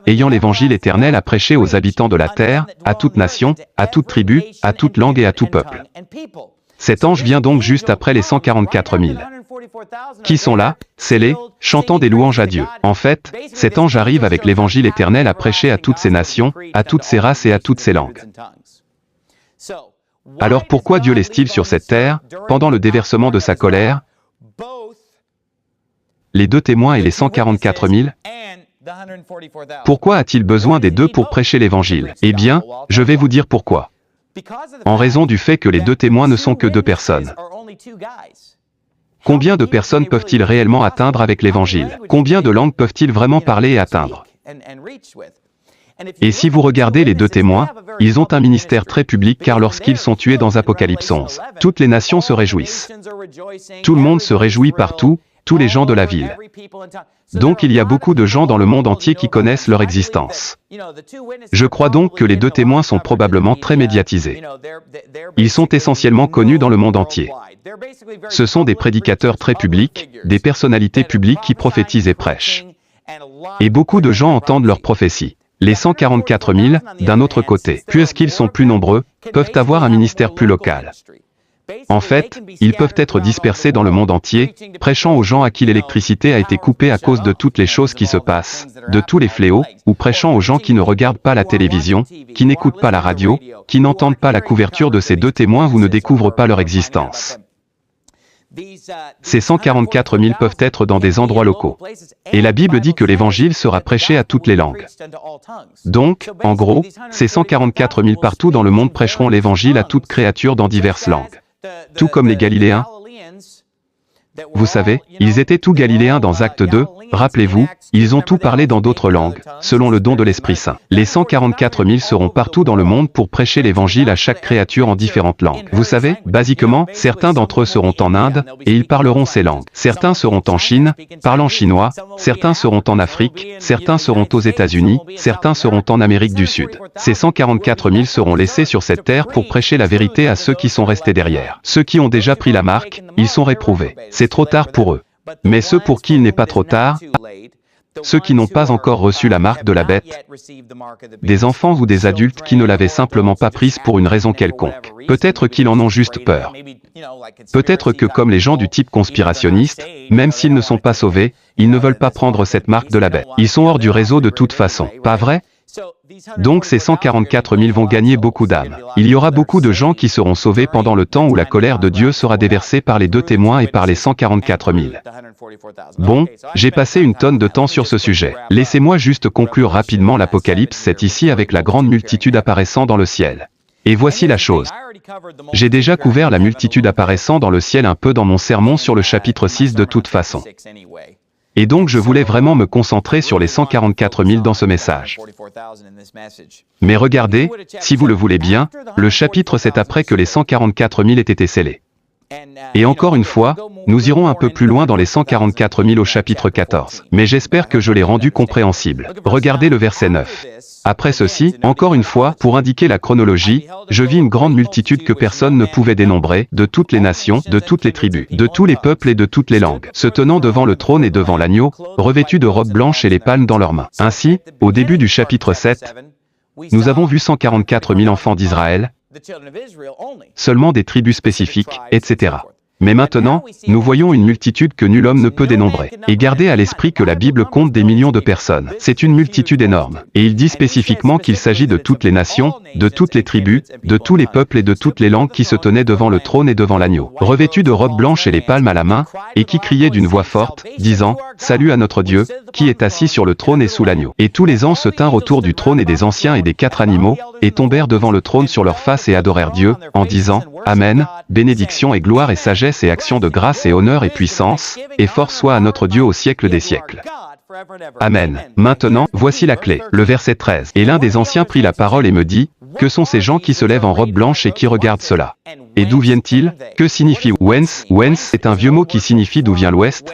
ayant l'évangile éternel à prêcher aux habitants de la terre, à toute nation, à toute tribu, à toute langue et à tout peuple. » Cet ange vient donc juste après les 144 000. Qui sont là, scellés, chantant des louanges à Dieu. En fait, cet ange arrive avec l'évangile éternel à prêcher à toutes ces nations, à toutes ces races et à toutes ces langues. Alors pourquoi Dieu laisse-t-il sur cette terre, pendant le déversement de sa colère, les deux témoins et les 144 000? Pourquoi a-t-il besoin des deux pour prêcher l'évangile? Eh bien, je vais vous dire pourquoi. En raison du fait que les deux témoins ne sont que deux personnes. Combien de personnes peuvent-ils réellement atteindre avec l'évangile? Combien de langues peuvent-ils vraiment parler et atteindre? Et si vous regardez les deux témoins, ils ont un ministère très public car lorsqu'ils sont tués dans Apocalypse 11, toutes les nations se réjouissent. Tout le monde se réjouit partout, tous les gens de la ville. Donc il y a beaucoup de gens dans le monde entier qui connaissent leur existence. Je crois donc que les deux témoins sont probablement très médiatisés. Ils sont essentiellement connus dans le monde entier. Ce sont des prédicateurs très publics, des personnalités publiques qui prophétisent et prêchent. Et beaucoup de gens entendent leurs prophéties. Les 144 000, d'un autre côté, puisqu'ils sont plus nombreux, peuvent avoir un ministère plus local. En fait, ils peuvent être dispersés dans le monde entier, prêchant aux gens à qui l'électricité a été coupée à cause de toutes les choses qui se passent, de tous les fléaux, ou prêchant aux gens qui ne regardent pas la télévision, qui n'écoutent pas la radio, qui n'entendent pas la couverture de ces deux témoins ou ne découvrent pas leur existence. Ces 144 000 peuvent être dans des endroits locaux. Et la Bible dit que l'évangile sera prêché à toutes les langues. Donc, en gros, ces 144 000 partout dans le monde prêcheront l'évangile à toute créature dans diverses langues. Tout comme les Galiléens. Vous savez, ils étaient tous Galiléens dans Acte 2, rappelez-vous, ils ont tout parlé dans d'autres langues, selon le don de l'Esprit Saint. Les 144 000 seront partout dans le monde pour prêcher l'évangile à chaque créature en différentes langues. Vous savez, basiquement, certains d'entre eux seront en Inde, et ils parleront ces langues. Certains seront en Chine, parlant chinois, certains seront en Afrique, certains seront aux États-Unis, certains seront en Amérique du Sud. Ces 144 000 seront laissés sur cette terre pour prêcher la vérité à ceux qui sont restés derrière. Ceux qui ont déjà pris la marque, ils sont réprouvés. C'est trop tard pour eux. Mais ceux pour qui il n'est pas trop tard, ceux qui n'ont pas encore reçu la marque de la bête, des enfants ou des adultes qui ne l'avaient simplement pas prise pour une raison quelconque. Peut-être qu'ils en ont juste peur. Peut-être que comme les gens du type conspirationniste, même s'ils ne sont pas sauvés, ils ne veulent pas prendre cette marque de la bête. Ils sont hors du réseau de toute façon, pas vrai ? Donc ces 144 000 vont gagner beaucoup d'âmes. Il y aura beaucoup de gens qui seront sauvés pendant le temps où la colère de Dieu sera déversée par les deux témoins et par les 144 000. Bon, j'ai passé une tonne de temps sur ce sujet. Laissez-moi juste conclure rapidement l'Apocalypse 7 ici avec la grande multitude apparaissant dans le ciel. Et voici la chose. J'ai déjà couvert la multitude apparaissant dans le ciel un peu dans mon sermon sur le chapitre 6 de toute façon. Et donc je voulais vraiment me concentrer sur les 144 000 dans ce message. Mais regardez, si vous le voulez bien, le chapitre 7 après que les 144 000 aient été scellés. Et encore une fois, nous irons un peu plus loin dans les 144 000 au chapitre 14. Mais j'espère que je l'ai rendu compréhensible. Regardez le verset 9. Après ceci, encore une fois, pour indiquer la chronologie, je vis une grande multitude que personne ne pouvait dénombrer, de toutes les nations, de toutes les tribus, de tous les peuples et de toutes les langues, se tenant devant le trône et devant l'agneau, revêtus de robes blanches et les palmes dans leurs mains. Ainsi, au début du chapitre 7, nous avons vu 144 000 enfants d'Israël, seulement des tribus spécifiques, etc. Mais maintenant, nous voyons une multitude que nul homme ne peut dénombrer. Et gardez à l'esprit que la Bible compte des millions de personnes. C'est une multitude énorme. Et il dit spécifiquement qu'il s'agit de toutes les nations, de toutes les tribus, de tous les peuples et de toutes les langues qui se tenaient devant le trône et devant l'agneau, revêtus de robes blanches et les palmes à la main, et qui criaient d'une voix forte, disant, « Salut à notre Dieu, qui est assis sur le trône et sous l'agneau. » Et tous les anges se tinrent autour du trône et des anciens et des 4 animaux, et tombèrent devant le trône sur leurs faces et adorèrent Dieu, en disant, « Amen, bénédiction et gloire et sagesse et action de grâce et honneur et puissance, et force soit à notre Dieu au siècle des siècles. » Amen. Maintenant, voici la clé, le verset 13. Et l'un des anciens prit la parole et me dit, « Que sont ces gens qui se lèvent en robe blanche et qui regardent cela? Et d'où viennent-ils? Que signifie whence? Whence est un vieux mot qui signifie d'où vient l'Ouest.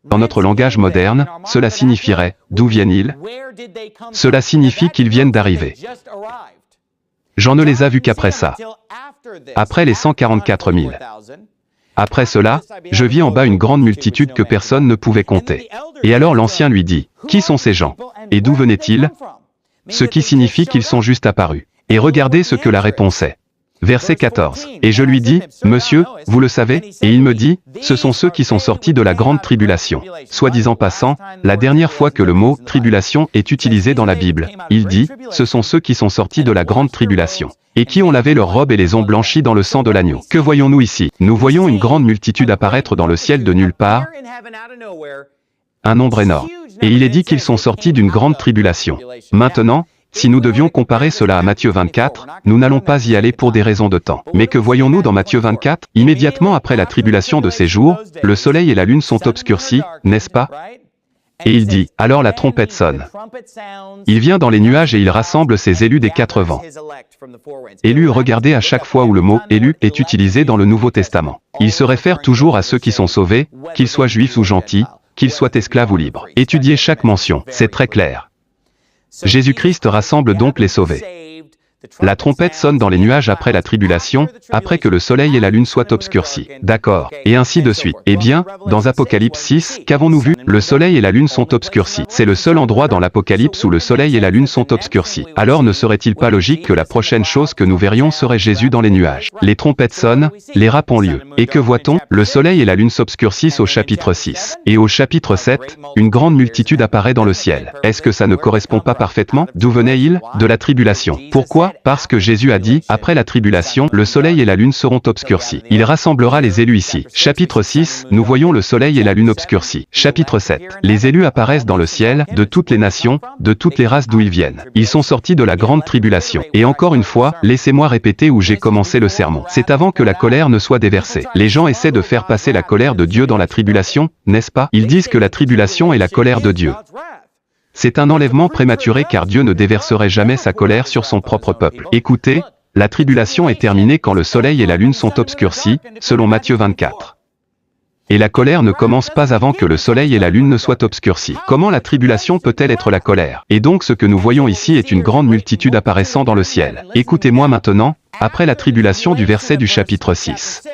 Dans notre langage moderne, cela signifierait, d'où viennent-ils? Cela signifie qu'ils viennent d'arriver. J'en ne les ai vus qu'après ça. Après les 144 000. Après cela, je vis en bas une grande multitude que personne ne pouvait compter. Et alors l'ancien lui dit, « Qui sont ces gens? Et d'où venaient-ils? » Ce qui signifie qu'ils sont juste apparus. Et regardez ce que la réponse est. Verset 14. Et je lui dis, « Monsieur, vous le savez ?» Et il me dit, « Ce sont ceux qui sont sortis de la grande tribulation. » Soit disant passant, la dernière fois que le mot « tribulation » est utilisé dans la Bible, il dit, « Ce sont ceux qui sont sortis de la grande tribulation. » Et qui ont lavé leurs robes et les ont blanchis dans le sang de l'agneau. Que voyons-nous ici? Nous voyons une grande multitude apparaître dans le ciel de nulle part, un nombre énorme. Et il est dit qu'ils sont sortis d'une grande tribulation. Maintenant, si nous devions comparer cela à Matthieu 24, nous n'allons pas y aller pour des raisons de temps. Mais que voyons-nous dans Matthieu 24? Immédiatement après la tribulation de ces jours, le soleil et la lune sont obscurcis, n'est-ce pas? Et il dit, alors la trompette sonne. Il vient dans les nuages et il rassemble ses élus des 4 vents. Élus, regardez à chaque fois où le mot « élu » est utilisé dans le Nouveau Testament. Il se réfère toujours à ceux qui sont sauvés, qu'ils soient juifs ou gentils, qu'ils soient esclaves ou libres. Étudiez chaque mention, c'est très clair. Jésus-Christ rassemble donc les sauvés. La trompette sonne dans les nuages après la tribulation, après que le soleil et la lune soient obscurcis. D'accord. Et ainsi de suite. Eh bien, dans Apocalypse 6, qu'avons-nous vu? Le soleil et la lune sont obscurcis. C'est le seul endroit dans l'Apocalypse où le soleil et la lune sont obscurcis. Alors ne serait-il pas logique que la prochaine chose que nous verrions serait Jésus dans les nuages? Les trompettes sonnent, les rapes ont lieu. Et que voit-on? Le soleil et la lune s'obscurcissent au chapitre 6. Et au chapitre 7, une grande multitude apparaît dans le ciel. Est-ce que ça ne correspond pas parfaitement? D'où venait-il? De la tribulation. Pourquoi? Parce que Jésus a dit, après la tribulation, le soleil et la lune seront obscurcis. Il rassemblera les élus ici. Chapitre 6, nous voyons le soleil et la lune obscurcis. Chapitre 7, les élus apparaissent dans le ciel, de toutes les nations, de toutes les races d'où ils viennent. Ils sont sortis de la grande tribulation. Et encore une fois, laissez-moi répéter où j'ai commencé le sermon. C'est avant que la colère ne soit déversée. Les gens essaient de faire passer la colère de Dieu dans la tribulation, n'est-ce pas? Ils disent que la tribulation est la colère de Dieu. C'est un enlèvement prématuré car Dieu ne déverserait jamais sa colère sur son propre peuple. Écoutez, la tribulation est terminée quand le soleil et la lune sont obscurcis, selon Matthieu 24. Et la colère ne commence pas avant que le soleil et la lune ne soient obscurcis. Comment la tribulation peut-elle être la colère? Et donc ce que nous voyons ici est une grande multitude apparaissant dans le ciel. Écoutez-moi maintenant, après la tribulation du verset du chapitre 6.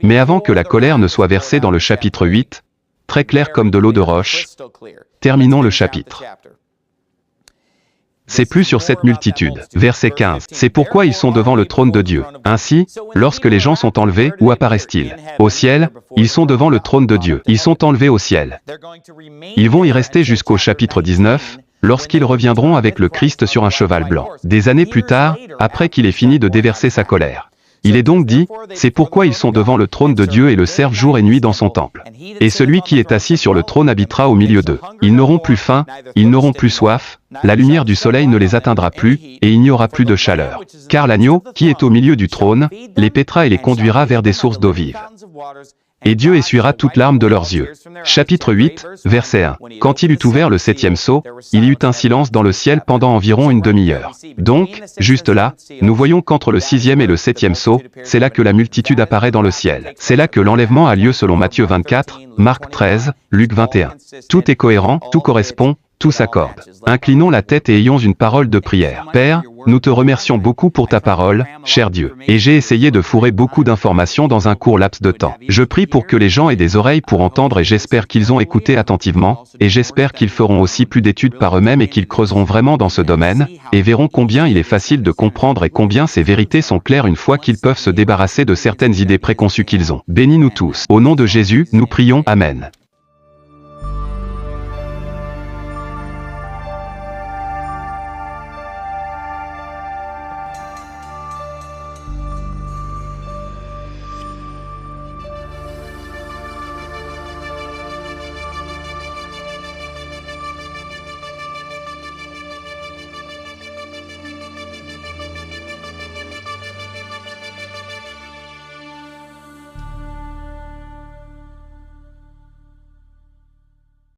Mais avant que la colère ne soit versée dans le chapitre 8, très clair comme de l'eau de roche, terminons le chapitre. C'est plus sur cette multitude. Verset 15. C'est pourquoi ils sont devant le trône de Dieu. Ainsi, lorsque les gens sont enlevés, où apparaissent-ils? Au ciel, ils sont devant le trône de Dieu. Ils sont enlevés au ciel. Ils vont y rester jusqu'au chapitre 19, lorsqu'ils reviendront avec le Christ sur un cheval blanc. Des années plus tard, après qu'il ait fini de déverser sa colère. Il est donc dit, c'est pourquoi ils sont devant le trône de Dieu et le servent jour et nuit dans son temple. Et celui qui est assis sur le trône habitera au milieu d'eux. Ils n'auront plus faim, ils n'auront plus soif, la lumière du soleil ne les atteindra plus, et il n'y aura plus de chaleur. Car l'agneau, qui est au milieu du trône, les paîtra et les conduira vers des sources d'eau vive. Et Dieu essuiera toute larme de leurs yeux. Chapitre 8, verset 1. Quand il eut ouvert le 7e sceau, il y eut un silence dans le ciel pendant environ une demi-heure. Donc, juste là, nous voyons qu'entre le 6e et le 7e sceau, c'est là que la multitude apparaît dans le ciel. C'est là que l'enlèvement a lieu selon Matthieu 24, Marc 13, Luc 21. Tout est cohérent, tout correspond, tout s'accorde. Inclinons la tête et ayons une parole de prière. Père, nous te remercions beaucoup pour ta parole, cher Dieu. Et j'ai essayé de fourrer beaucoup d'informations dans un court laps de temps. Je prie pour que les gens aient des oreilles pour entendre et j'espère qu'ils ont écouté attentivement, et j'espère qu'ils feront aussi plus d'études par eux-mêmes et qu'ils creuseront vraiment dans ce domaine, et verront combien il est facile de comprendre et combien ces vérités sont claires une fois qu'ils peuvent se débarrasser de certaines idées préconçues qu'ils ont. Bénis-nous tous. Au nom de Jésus, nous prions. Amen.